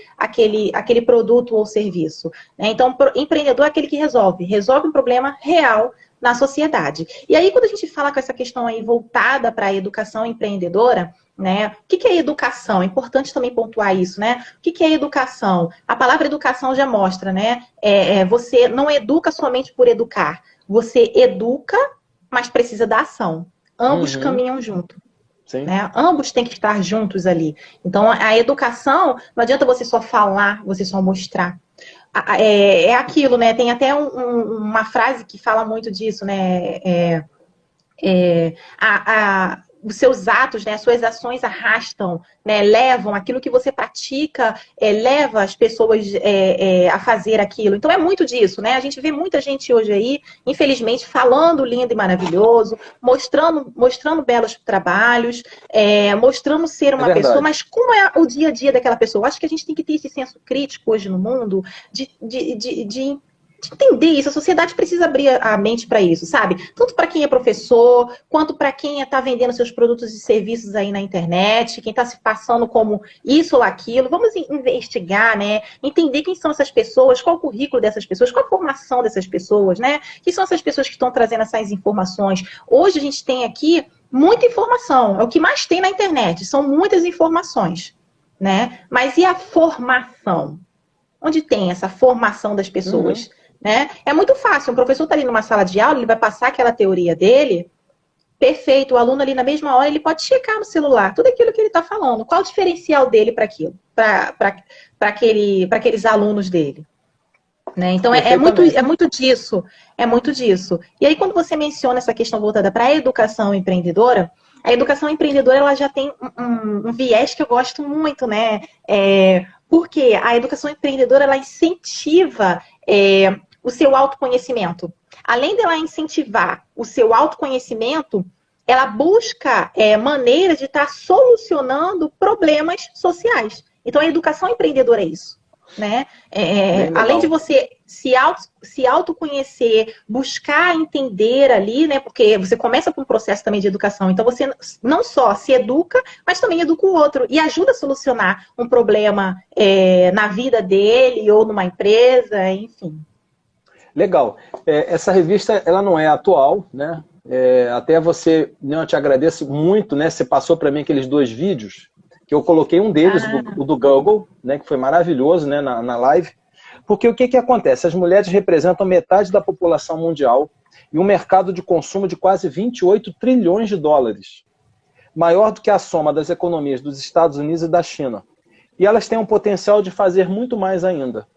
produto ou serviço? Né? Então, empreendedor é aquele que resolve um problema real na sociedade. E aí, quando a gente fala com essa questão aí voltada para a educação empreendedora, né? O que é educação? É importante também pontuar isso, né? O que é educação? A palavra educação já mostra, né? Você não educa somente por educar, você educa, mas precisa da ação. Ambos caminham junto. Né? Ambos têm que estar juntos ali. Então, a educação, não adianta você só falar, você só mostrar. É aquilo, né? Tem até uma frase que fala muito disso, né? Os seus atos, né, as suas ações arrastam, né, levam aquilo que você pratica, leva as pessoas a fazer aquilo. Então é muito disso, né? A gente vê muita gente hoje aí, infelizmente, falando lindo e maravilhoso, mostrando belos trabalhos, mostrando ser uma pessoa, mas como é o dia a dia daquela pessoa? Eu acho que a gente tem que ter esse senso crítico hoje no mundo de entender isso. A sociedade precisa abrir a mente para isso, sabe? Tanto para quem é professor, quanto para quem está vendendo seus produtos e serviços aí na internet, quem está se passando como isso ou aquilo. Vamos investigar, né? Entender quem são essas pessoas, qual o currículo dessas pessoas, qual a formação dessas pessoas, né? Quem são essas pessoas que estão trazendo essas informações? Hoje a gente tem aqui muita informação. É o que mais tem na internet. São muitas informações, né? Mas e a formação? Onde tem essa formação das pessoas? né? É muito fácil, um professor está ali numa sala de aula, ele vai passar aquela teoria dele, perfeito, o aluno ali na mesma hora, ele pode checar no celular tudo aquilo que ele está falando. Qual o diferencial dele para aquilo, para aqueles alunos dele? Né? Então, é muito disso, é muito disso. E aí, quando você menciona essa questão voltada para a educação empreendedora ela já tem um viés que eu gosto muito, né? Porque a educação empreendedora, ela incentiva o seu autoconhecimento. Além dela incentivar o seu autoconhecimento, ela busca maneiras de estar solucionando problemas sociais. Então, a educação empreendedora é isso. Né? Além de você se autoconhecer, buscar entender ali, né? Porque você começa por um processo também de educação. Então, você não só se educa, mas também educa o outro e ajuda a solucionar um problema na vida dele ou numa empresa, enfim. Legal. Essa revista, ela não é atual, né? Até você, eu te agradeço muito, né? Você passou para mim aqueles 2 vídeos, que eu coloquei um deles, o do Google, né? Que foi maravilhoso, né? Na live. Porque o que acontece? As mulheres representam metade da população mundial e um mercado de consumo de quase 28 trilhões de dólares. Maior do que a soma das economias dos Estados Unidos e da China. E elas têm um potencial de fazer muito mais ainda.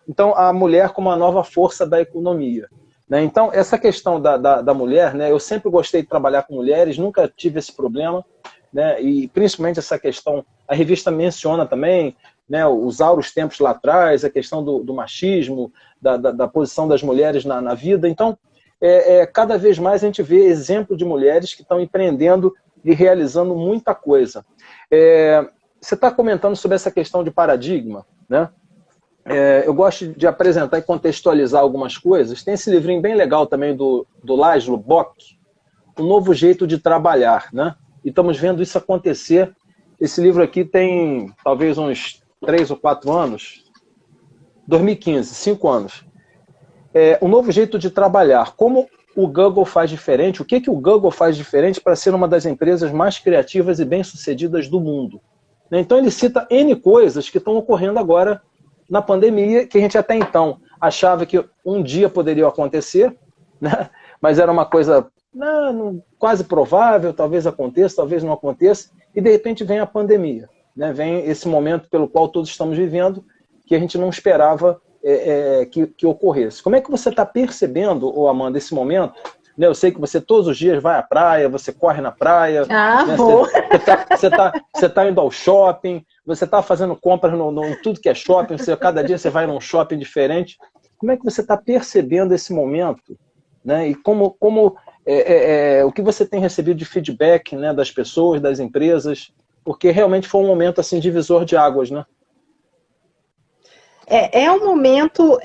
Então, a mulher como a nova força da economia. Né? Então, essa questão da mulher, né? Eu sempre gostei de trabalhar com mulheres, nunca tive esse problema. Né? E principalmente essa questão, a revista menciona também, né, os áureos tempos lá atrás, a questão do machismo, da posição das mulheres na vida. Então, cada vez mais a gente vê exemplo de mulheres que estão empreendendo e realizando muita coisa. Você está comentando sobre essa questão de paradigma, né? Eu gosto de apresentar e contextualizar algumas coisas. Tem esse livrinho bem legal também do Laszlo Bock, O Novo Jeito de Trabalhar, né? E estamos vendo isso acontecer. Esse livro aqui tem talvez uns 3 ou 4 anos. 2015, 5 anos. O novo jeito de trabalhar. Como o Google faz diferente? O que o Google faz diferente para ser uma das empresas mais criativas e bem-sucedidas do mundo? Então ele cita N coisas que estão ocorrendo agora na pandemia, que a gente até então achava que um dia poderia acontecer, né? Mas era uma coisa quase provável, talvez aconteça, talvez não aconteça, e de repente vem a pandemia, né? Vem esse momento pelo qual todos estamos vivendo, que a gente não esperava que ocorresse. Como é que você está percebendo, Amanda, esse momento? Né? Eu sei que você todos os dias vai à praia, você corre na praia, né? Você tá indo ao shopping, você está fazendo compras em tudo que é shopping, cada dia você vai num shopping diferente. Como é que você está percebendo esse momento? Né? E o que você tem recebido de feedback, né, das pessoas, das empresas? Porque realmente foi um momento assim, divisor de águas, né? É um momento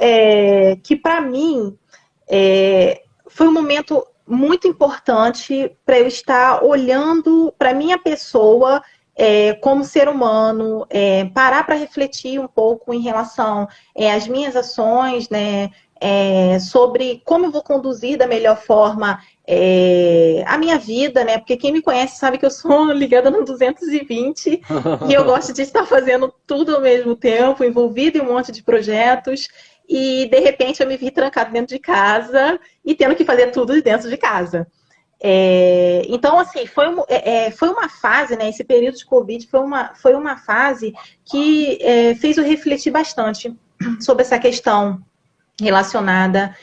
que, para mim, foi um momento muito importante para eu estar olhando para minha pessoa como ser humano, parar para refletir um pouco em relação às minhas ações, né, sobre como eu vou conduzir da melhor forma a minha vida, né? Porque quem me conhece sabe que eu sou ligada no 220 e eu gosto de estar fazendo tudo ao mesmo tempo, envolvida em um monte de projetos. E, de repente, eu me vi trancada dentro de casa e tendo que fazer tudo dentro de casa. Então, assim, foi uma fase, né? Esse período de Covid foi uma fase que fez eu refletir bastante sobre essa questão relacionada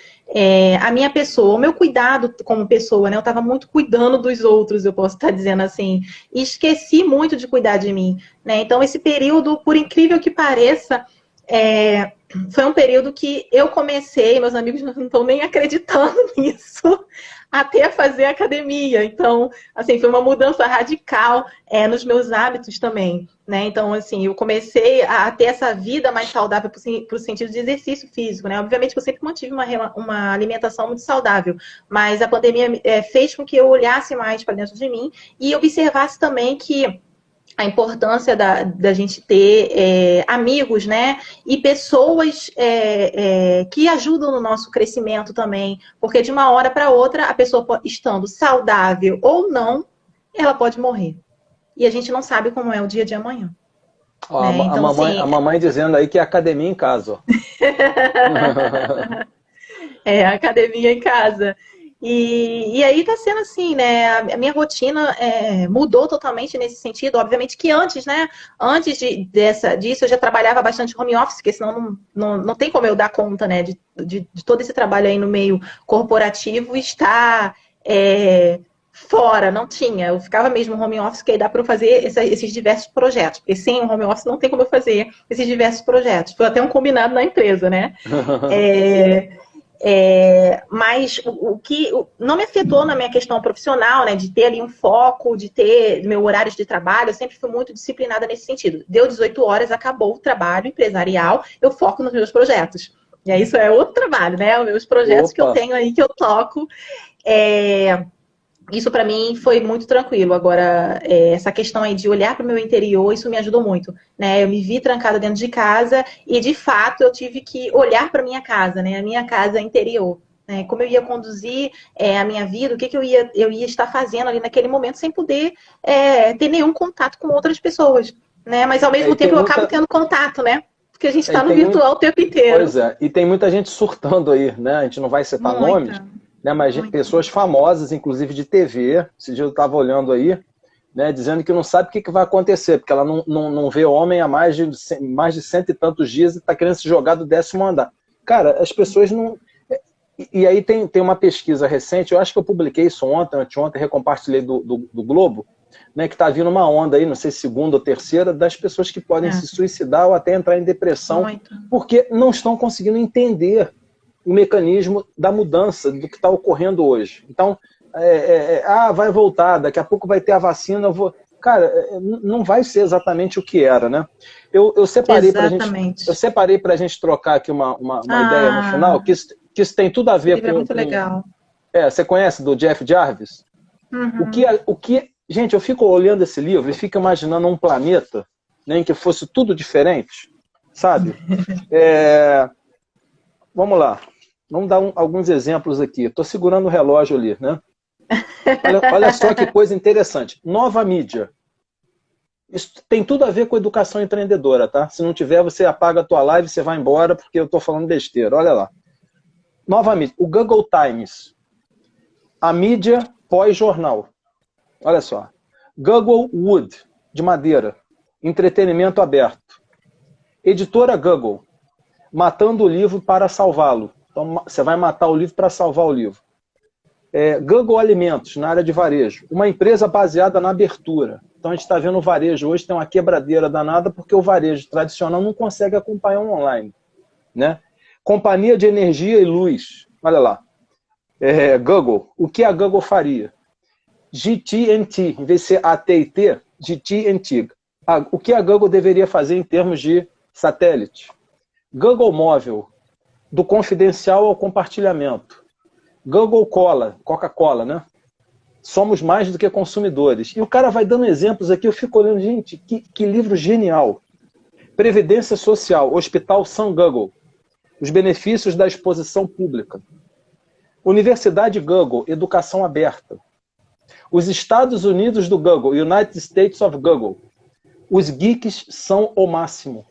à minha pessoa, o meu cuidado como pessoa, né? Eu estava muito cuidando dos outros, eu posso estar dizendo assim, e esqueci muito de cuidar de mim, né? Então, esse período, por incrível que pareça, foi um período que eu comecei, meus amigos não estão nem acreditando nisso, até a fazer academia. Então, assim, foi uma mudança radical nos meus hábitos também, né? Então, assim, eu comecei a ter essa vida mais saudável para o sentido de exercício físico, né? Obviamente que eu sempre mantive uma alimentação muito saudável, mas a pandemia fez com que eu olhasse mais para dentro de mim e observasse também que a importância da gente ter amigos, né? E pessoas que ajudam no nosso crescimento também. Porque de uma hora para outra, a pessoa estando saudável ou não, ela pode morrer. E a gente não sabe como é o dia de amanhã. Ó, então, a mamãe dizendo aí que é academia em casa. Ó. Academia em casa. E aí tá sendo assim, né? A minha rotina mudou totalmente nesse sentido. Obviamente que antes, né? Antes disso, eu já trabalhava bastante home office, porque senão não tem como eu dar conta, né? De todo esse trabalho aí no meio corporativo estar fora, não tinha. Eu ficava mesmo home office, que aí dá para eu fazer esses diversos projetos. Porque sem o home office não tem como eu fazer esses diversos projetos. Foi até um combinado na empresa, né? Mas o que não me afetou na minha questão profissional, né, de ter ali um foco, de ter meu horário de trabalho, eu sempre fui muito disciplinada nesse sentido. Deu 18 horas, acabou o trabalho empresarial, eu foco nos meus projetos. E aí isso é outro trabalho, né? Os meus projetos que eu tenho aí, que eu toco. Isso para mim foi muito tranquilo. Agora, essa questão aí de olhar para o meu interior, isso me ajudou muito, né? Eu me vi trancada dentro de casa e, de fato, eu tive que olhar para minha casa, né? A minha casa interior, né? Como eu ia conduzir a minha vida, o que eu ia estar fazendo ali naquele momento sem poder ter nenhum contato com outras pessoas, né? Mas, ao mesmo tempo, eu acabo tendo contato, né? Porque a gente está no virtual o tempo inteiro. Pois é, e tem muita gente surtando aí, né? A gente não vai citar nomes, né, mas pessoas famosas, inclusive de TV, esse dia eu estava olhando aí, né, dizendo que não sabe o que vai acontecer, porque ela não vê homem há mais de 100 e tantos dias e está querendo se jogar do 10º andar. Cara, as pessoas não... E aí tem uma pesquisa recente, eu acho que eu publiquei isso anteontem, recompartilhei do Globo, né, que está vindo uma onda aí, não sei se segunda ou terceira, das pessoas que podem se suicidar ou até entrar em depressão, porque não estão conseguindo entender o mecanismo da mudança do que está ocorrendo hoje. Então, vai voltar, daqui a pouco vai ter a vacina, Cara, não vai ser exatamente o que era, né? Eu separei para a gente trocar aqui uma ideia no final, que isso tem tudo a ver com... É muito legal. Você conhece do Jeff Jarvis? Uhum. Gente, eu fico olhando esse livro e fico imaginando um planeta, né, em que fosse tudo diferente, sabe? Vamos lá. Vamos dar alguns exemplos aqui. Estou segurando o relógio ali, né? Olha só que coisa interessante. Nova mídia. Isso tem tudo a ver com educação empreendedora, tá? Se não tiver, você apaga a tua live e você vai embora, porque eu estou falando besteira. Olha lá. Nova mídia. O Google Times. A mídia pós-jornal. Olha só. Google Wood, de madeira. Entretenimento aberto. Editora Google. Matando o livro para salvá-lo. Então, você vai matar o livro para salvar o livro. Google Alimentos, na área de varejo. Uma empresa baseada na abertura. Então, a gente está vendo o varejo hoje, tem uma quebradeira danada, porque o varejo tradicional não consegue acompanhar o online, né? Companhia de energia e luz. Olha lá. Google. O que a Google faria? GT&T, em vez de ser AT&T, GT&T. O que a Google deveria fazer em termos de satélite? Google Móvel. Do confidencial ao compartilhamento. Google Cola, Coca-Cola, né? Somos mais do que consumidores. E o cara vai dando exemplos aqui, eu fico olhando, gente, que livro genial. Previdência Social, Hospital São Google. Os benefícios da exposição pública. Universidade Google, educação aberta. Os Estados Unidos do Google, United States of Google. Os geeks são o máximo.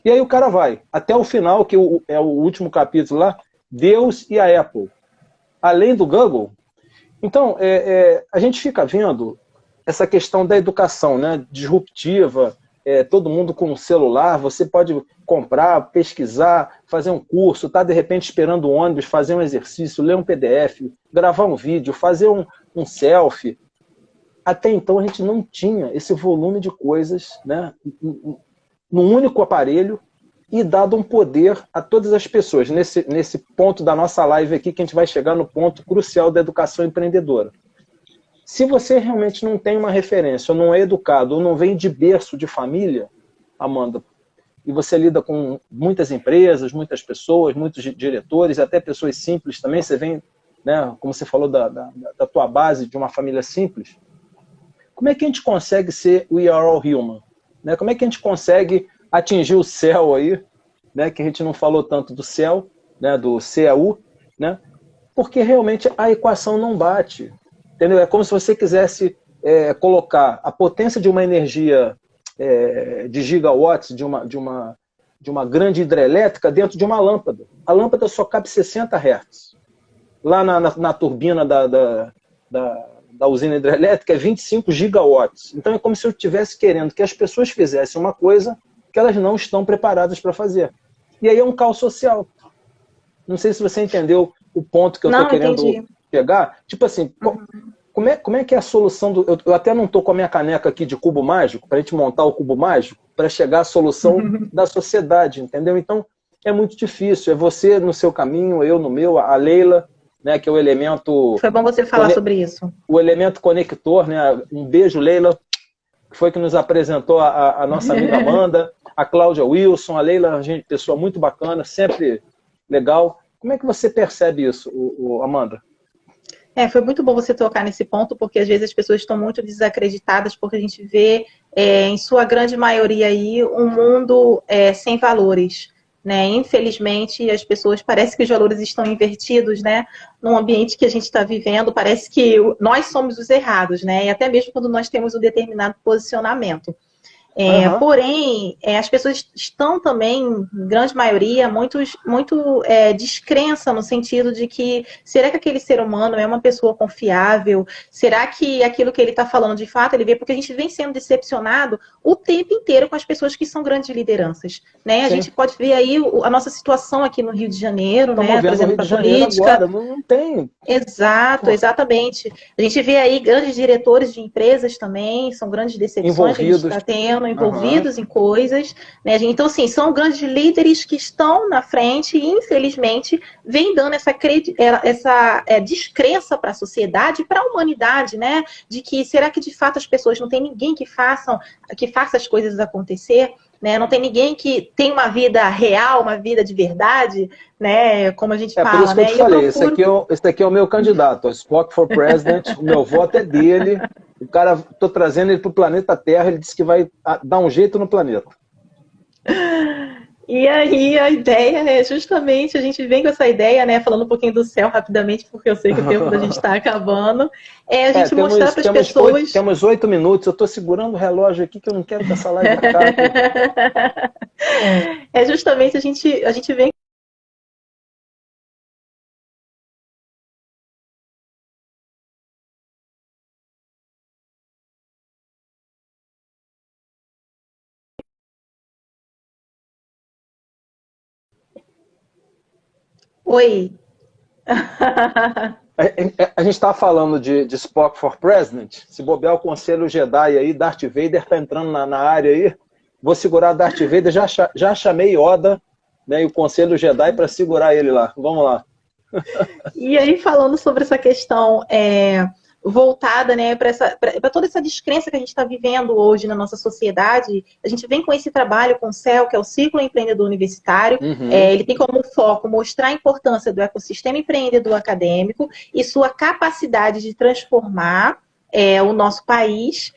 E aí o cara vai, até o final, que é o último capítulo lá, Deus e a Apple. Além do Google. Então, a gente fica vendo essa questão da educação, né, disruptiva, todo mundo com um celular, você pode comprar, pesquisar, fazer um curso, tá de repente esperando um ônibus, fazer um exercício, ler um PDF, gravar um vídeo, fazer um selfie. Até então a gente não tinha esse volume de coisas, né, num único aparelho e dado um poder a todas as pessoas. Nesse ponto da nossa live aqui, que a gente vai chegar no ponto crucial da educação empreendedora. Se você realmente não tem uma referência, ou não é educado, ou não vem de berço de família, Amanda, e você lida com muitas empresas, muitas pessoas, muitos diretores, até pessoas simples também, você vem, né, como você falou, da tua base, de uma família simples, como é que a gente consegue ser We Are All Human? Né? Como é que a gente consegue atingir o céu aí, né, que a gente não falou tanto do céu, né, do CAU, né, porque realmente a equação não bate. Entendeu? É como se você quisesse colocar a potência de uma energia de gigawatts, de uma grande hidrelétrica dentro de uma lâmpada. A lâmpada só cabe 60 Hz. lá na turbina da usina hidrelétrica é 25 gigawatts. Então é como se eu estivesse querendo que as pessoas fizessem uma coisa que elas não estão preparadas para fazer. E aí é um caos social. Não sei se você entendeu o ponto que eu estou querendo pegar. Tipo assim, como é que é a solução do... Eu até não estou com a minha caneca aqui de cubo mágico, para a gente montar o cubo mágico, para chegar à solução da sociedade, entendeu? Então, é muito difícil. É você no seu caminho, eu no meu, a Leila, né, que é o elemento... Foi bom você falar sobre isso. O elemento conector, né? Um beijo, Leila, que foi que nos apresentou a nossa amiga Amanda, a Cláudia Wilson, a Leila, gente, pessoa muito bacana, sempre legal. Como é que você percebe isso, Amanda? Foi muito bom você tocar nesse ponto, porque às vezes as pessoas estão muito desacreditadas, porque a gente vê, em sua grande maioria aí, um mundo sem valores, né? Infelizmente, as pessoas, parece que os valores estão invertidos, né? No ambiente que a gente está vivendo, parece que nós somos os errados, né? E até mesmo quando nós temos um determinado posicionamento. Porém, as pessoas estão também, em grande maioria, muito descrença no sentido de que, será que aquele ser humano é uma pessoa confiável? Será que aquilo que ele está falando de fato ele vê? Porque a gente vem sendo decepcionado o tempo inteiro com as pessoas que são grandes lideranças, né? A gente pode ver aí a nossa situação aqui no Rio de Janeiro, né? Por exemplo, a política. Agora, não tem. Exato, exatamente. A gente vê aí grandes diretores de empresas também, são grandes decepções que a gente está tendo, envolvidos em coisas, né? Então, assim, são grandes líderes que estão na frente e, infelizmente, vem dando essa descrença para a sociedade e para a humanidade, né? De que, será que, de fato, as pessoas não tem ninguém que faça as coisas acontecer? Né? Não tem ninguém que tem uma vida real, uma vida de verdade, né? Como a gente fala. Por isso que eu te falei, procuro... esse aqui é o meu candidato, o Spock for President, o meu voto é dele. O cara, estou trazendo ele para o planeta Terra, ele disse que vai dar um jeito no planeta. E aí a ideia é justamente, a gente vem com essa ideia, né, falando um pouquinho do céu rapidamente, porque eu sei que o tempo da gente está acabando, a gente mostrar para as pessoas... Temos 8 minutos, eu estou segurando o relógio aqui que eu não quero que essa live acabe. Justamente a gente vem... Oi. A gente está falando de Spock for President. Se bobear o Conselho Jedi aí, Darth Vader está entrando na área aí. Vou segurar Darth Vader. Já chamei Yoda, né, e o Conselho Jedi para segurar ele lá. Vamos lá. E aí, falando sobre essa questão voltada, né, para toda essa descrença que a gente está vivendo hoje na nossa sociedade, a gente vem com esse trabalho com o CEL, que é o Ciclo Empreendedor Universitário. Ele tem como foco mostrar a importância do ecossistema empreendedor acadêmico e sua capacidade de transformar o nosso país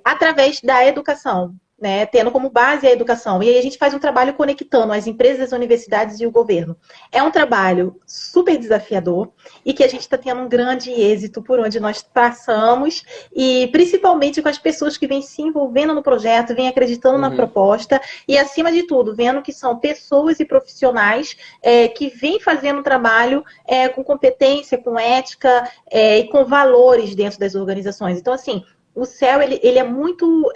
através da educação, né, tendo como base a educação. E aí a gente faz um trabalho conectando as empresas, as universidades e o governo. É um trabalho super desafiador e que a gente está tendo um grande êxito por onde nós passamos e principalmente com as pessoas que vêm se envolvendo no projeto, vêm acreditando na proposta e, acima de tudo, vendo que são pessoas e profissionais que vêm fazendo um trabalho com competência, com ética e com valores dentro das organizações. Então, assim, o CEL ele é muito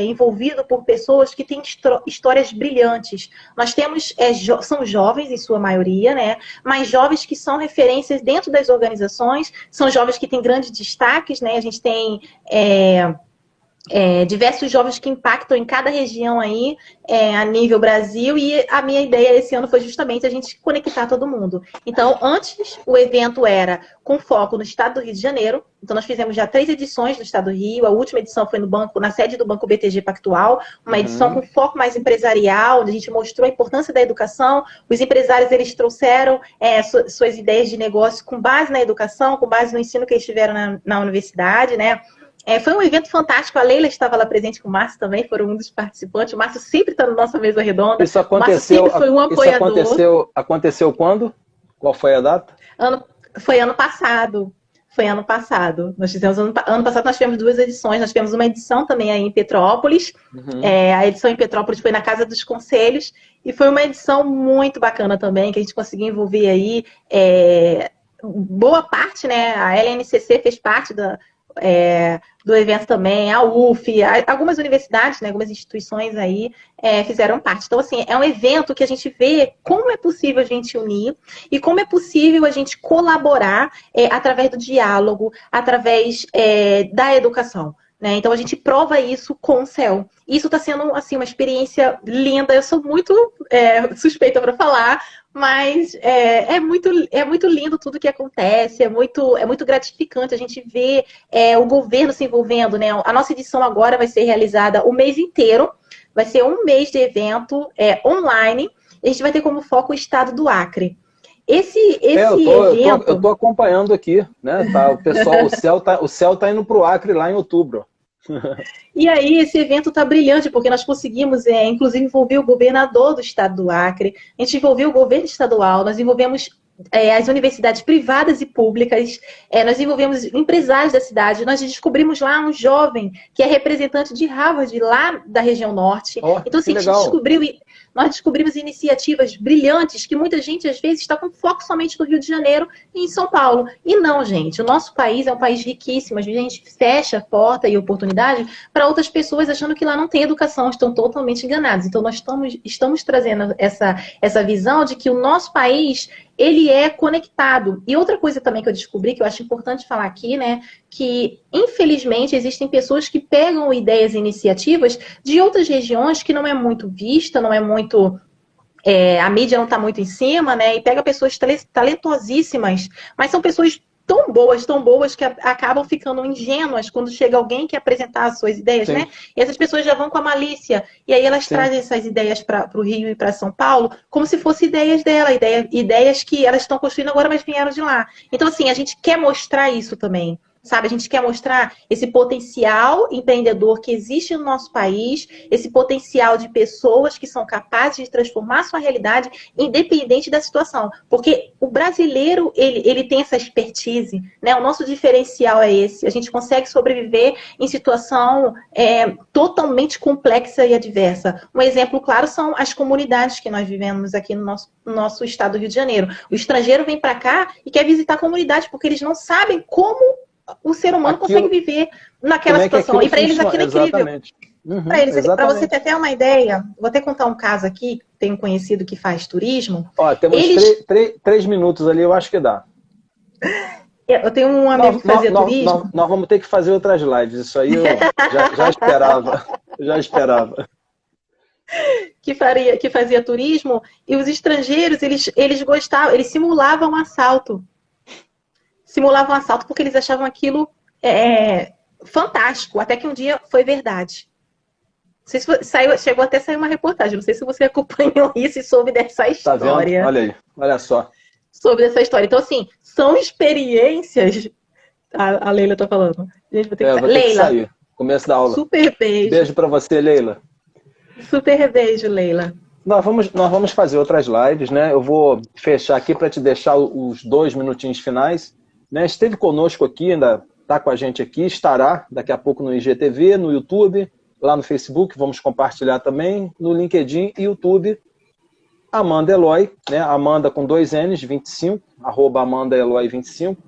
envolvido por pessoas que têm histórias brilhantes. Nós temos, são jovens em sua maioria, né? Mas jovens que são referências dentro das organizações, são jovens que têm grandes destaques, né? A gente tem diversos jovens que impactam em cada região aí, a nível Brasil, e a minha ideia esse ano foi justamente a gente conectar todo mundo. Então, antes, o evento era com foco no estado do Rio de Janeiro, então nós fizemos já 3 edições no estado do Rio, a última edição foi na sede do Banco BTG Pactual, uma edição com foco mais empresarial, onde a gente mostrou a importância da educação, os empresários eles trouxeram suas ideias de negócio com base na educação, com base no ensino que eles tiveram na universidade, né? Foi um evento fantástico, a Leila estava lá presente com o Márcio também, foram um dos participantes, o Márcio sempre está na nossa mesa redonda, isso aconteceu, o Márcio sempre foi um apoiador. Isso aconteceu quando? Qual foi a data? Foi ano passado. Nós fizemos ano passado nós tivemos 2 edições, nós tivemos uma edição também aí em Petrópolis, a edição em Petrópolis foi na Casa dos Conselhos, e foi uma edição muito bacana também, que a gente conseguiu envolver aí boa parte, né? A LNCC fez parte do evento também, a UF, algumas universidades, né, algumas instituições aí fizeram parte. Então, assim, é um evento que a gente vê como é possível a gente unir e como é possível a gente colaborar através do diálogo, através da educação. Né? Então, a gente prova isso com o CEL. Isso está sendo, assim, uma experiência linda. Eu sou muito suspeita para falar, mas é muito lindo tudo que acontece, é muito gratificante a gente ver o governo se envolvendo, né? A nossa edição agora vai ser realizada o mês inteiro, vai ser um mês de evento online, e a gente vai ter como foco o estado do Acre. Eu tô acompanhando aqui, né? Tá, o pessoal, o céu tá indo pro Acre lá em outubro. E aí, esse evento está brilhante, porque nós conseguimos, inclusive, envolver o governador do estado do Acre, a gente envolveu o governo estadual, nós envolvemos as universidades privadas e públicas, nós envolvemos empresários da cidade, nós descobrimos lá um jovem que é representante de Harvard, lá da região norte. Então, assim, nós descobrimos iniciativas brilhantes que muita gente, às vezes, está com foco somente no Rio de Janeiro e em São Paulo. E não, gente, o nosso país é um país riquíssimo, às vezes a gente fecha a porta e oportunidade para outras pessoas achando que lá não tem educação, estão totalmente enganados. Então, nós estamos trazendo essa visão de que o nosso país ele é conectado. E outra coisa também que eu descobri, que eu acho importante falar aqui, né, que infelizmente existem pessoas que pegam ideias e iniciativas de outras regiões que não é muito vista, não é muito... a mídia não está muito em cima, né, e pega pessoas talentosíssimas, mas são pessoas tão boas que acabam ficando ingênuas quando chega alguém que apresentar as suas ideias, Sim. né? E essas pessoas já vão com a malícia. E aí elas Sim. trazem essas ideias para o Rio e para São Paulo como se fossem ideias dela, ideias que elas estão construindo agora, mas vieram de lá. Então, assim, a gente quer mostrar isso também. Sabe, a gente quer mostrar esse potencial empreendedor que existe no nosso país, esse potencial de pessoas que são capazes de transformar a sua realidade independente da situação. Porque o brasileiro, ele tem essa expertise, né? O nosso diferencial é esse. A gente consegue sobreviver em situação totalmente complexa e adversa. Um exemplo claro são as comunidades que nós vivemos aqui no nosso estado do Rio de Janeiro. O estrangeiro vem para cá e quer visitar a comunidade porque eles não sabem como o ser humano consegue viver naquela situação. E para eles aquilo é incrível. Para você ter até uma ideia, vou até contar um caso aqui, tem um conhecido que faz turismo. Ó, temos 3 minutos ali, eu acho que dá. Eu tenho um amigo que fazia turismo. Nós vamos ter que fazer outras lives, isso aí eu já esperava. Já esperava. Que fazia turismo, e os estrangeiros, eles gostavam, eles simulavam um assalto. Simulavam um assalto porque eles achavam aquilo fantástico, até que um dia foi verdade. Não sei se chegou até a sair uma reportagem, não sei se você acompanhou isso e soube dessa história. Tá vendo? Olha aí, olha só. Soube dessa história. Então, assim, são experiências... A Leila tá falando. Gente, vou ter que Leila, ter que sair. Começo da aula. Super beijo. Beijo pra você, Leila. Super beijo, Leila. Nós vamos fazer outras lives, né? Eu vou fechar aqui para te deixar os 2 minutinhos finais. Né? Esteve conosco aqui, ainda está com a gente aqui, estará daqui a pouco no IGTV, no YouTube, lá no Facebook, vamos compartilhar também, no LinkedIn e YouTube, Amanda Eloy, né? Amanda com 2 N's, 25, @AmandaEloy25,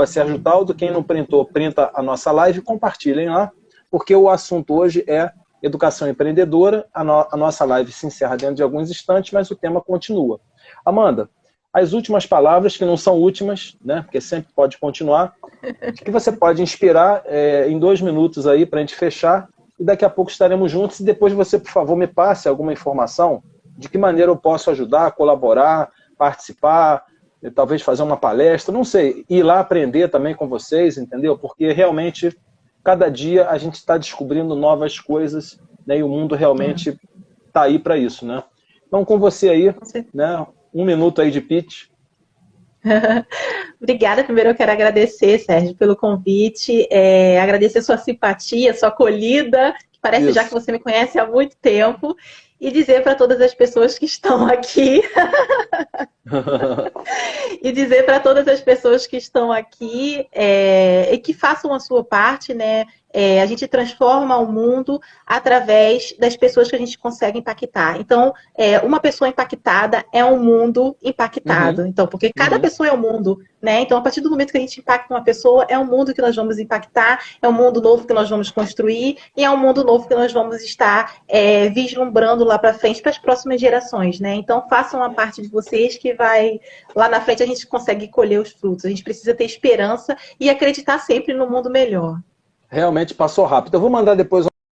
@Sérgio Taldo. Quem não printou, printa a nossa live, compartilhem lá, porque o assunto hoje é educação empreendedora. A nossa live se encerra dentro de alguns instantes, mas o tema continua. Amanda, as últimas palavras, que não são últimas, né, porque sempre pode continuar, que você pode inspirar em 2 minutos aí para a gente fechar, e daqui a pouco estaremos juntos, e depois você, por favor, me passe alguma informação de que maneira eu posso ajudar, colaborar, participar, talvez fazer uma palestra, não sei, ir lá aprender também com vocês, entendeu? Porque realmente, cada dia a gente está descobrindo novas coisas, né, e o mundo realmente está aí para isso, né? Então, com você aí, né, 1 minuto aí de pitch. Obrigada. Primeiro eu quero agradecer, Sérgio, pelo convite, agradecer sua simpatia, sua acolhida, que parece já que você me conhece há muito tempo. e dizer para todas as pessoas que estão aqui, e dizer para todas as pessoas que estão aqui e que façam a sua parte, né? A gente transforma o mundo através das pessoas que a gente consegue impactar. Então, uma pessoa impactada é um mundo impactado. Uhum, Então, porque cada uhum. pessoa é um mundo, né? Então, a partir do momento que a gente impacta uma pessoa, é um mundo que nós vamos impactar, é um mundo novo que nós vamos construir e é um mundo novo que nós vamos estar vislumbrando lá para frente para as próximas gerações, né? Então, façam a parte de vocês que vai lá na frente a gente consegue colher os frutos. A gente precisa ter esperança e acreditar sempre no mundo melhor. Realmente passou rápido. Eu vou mandar depois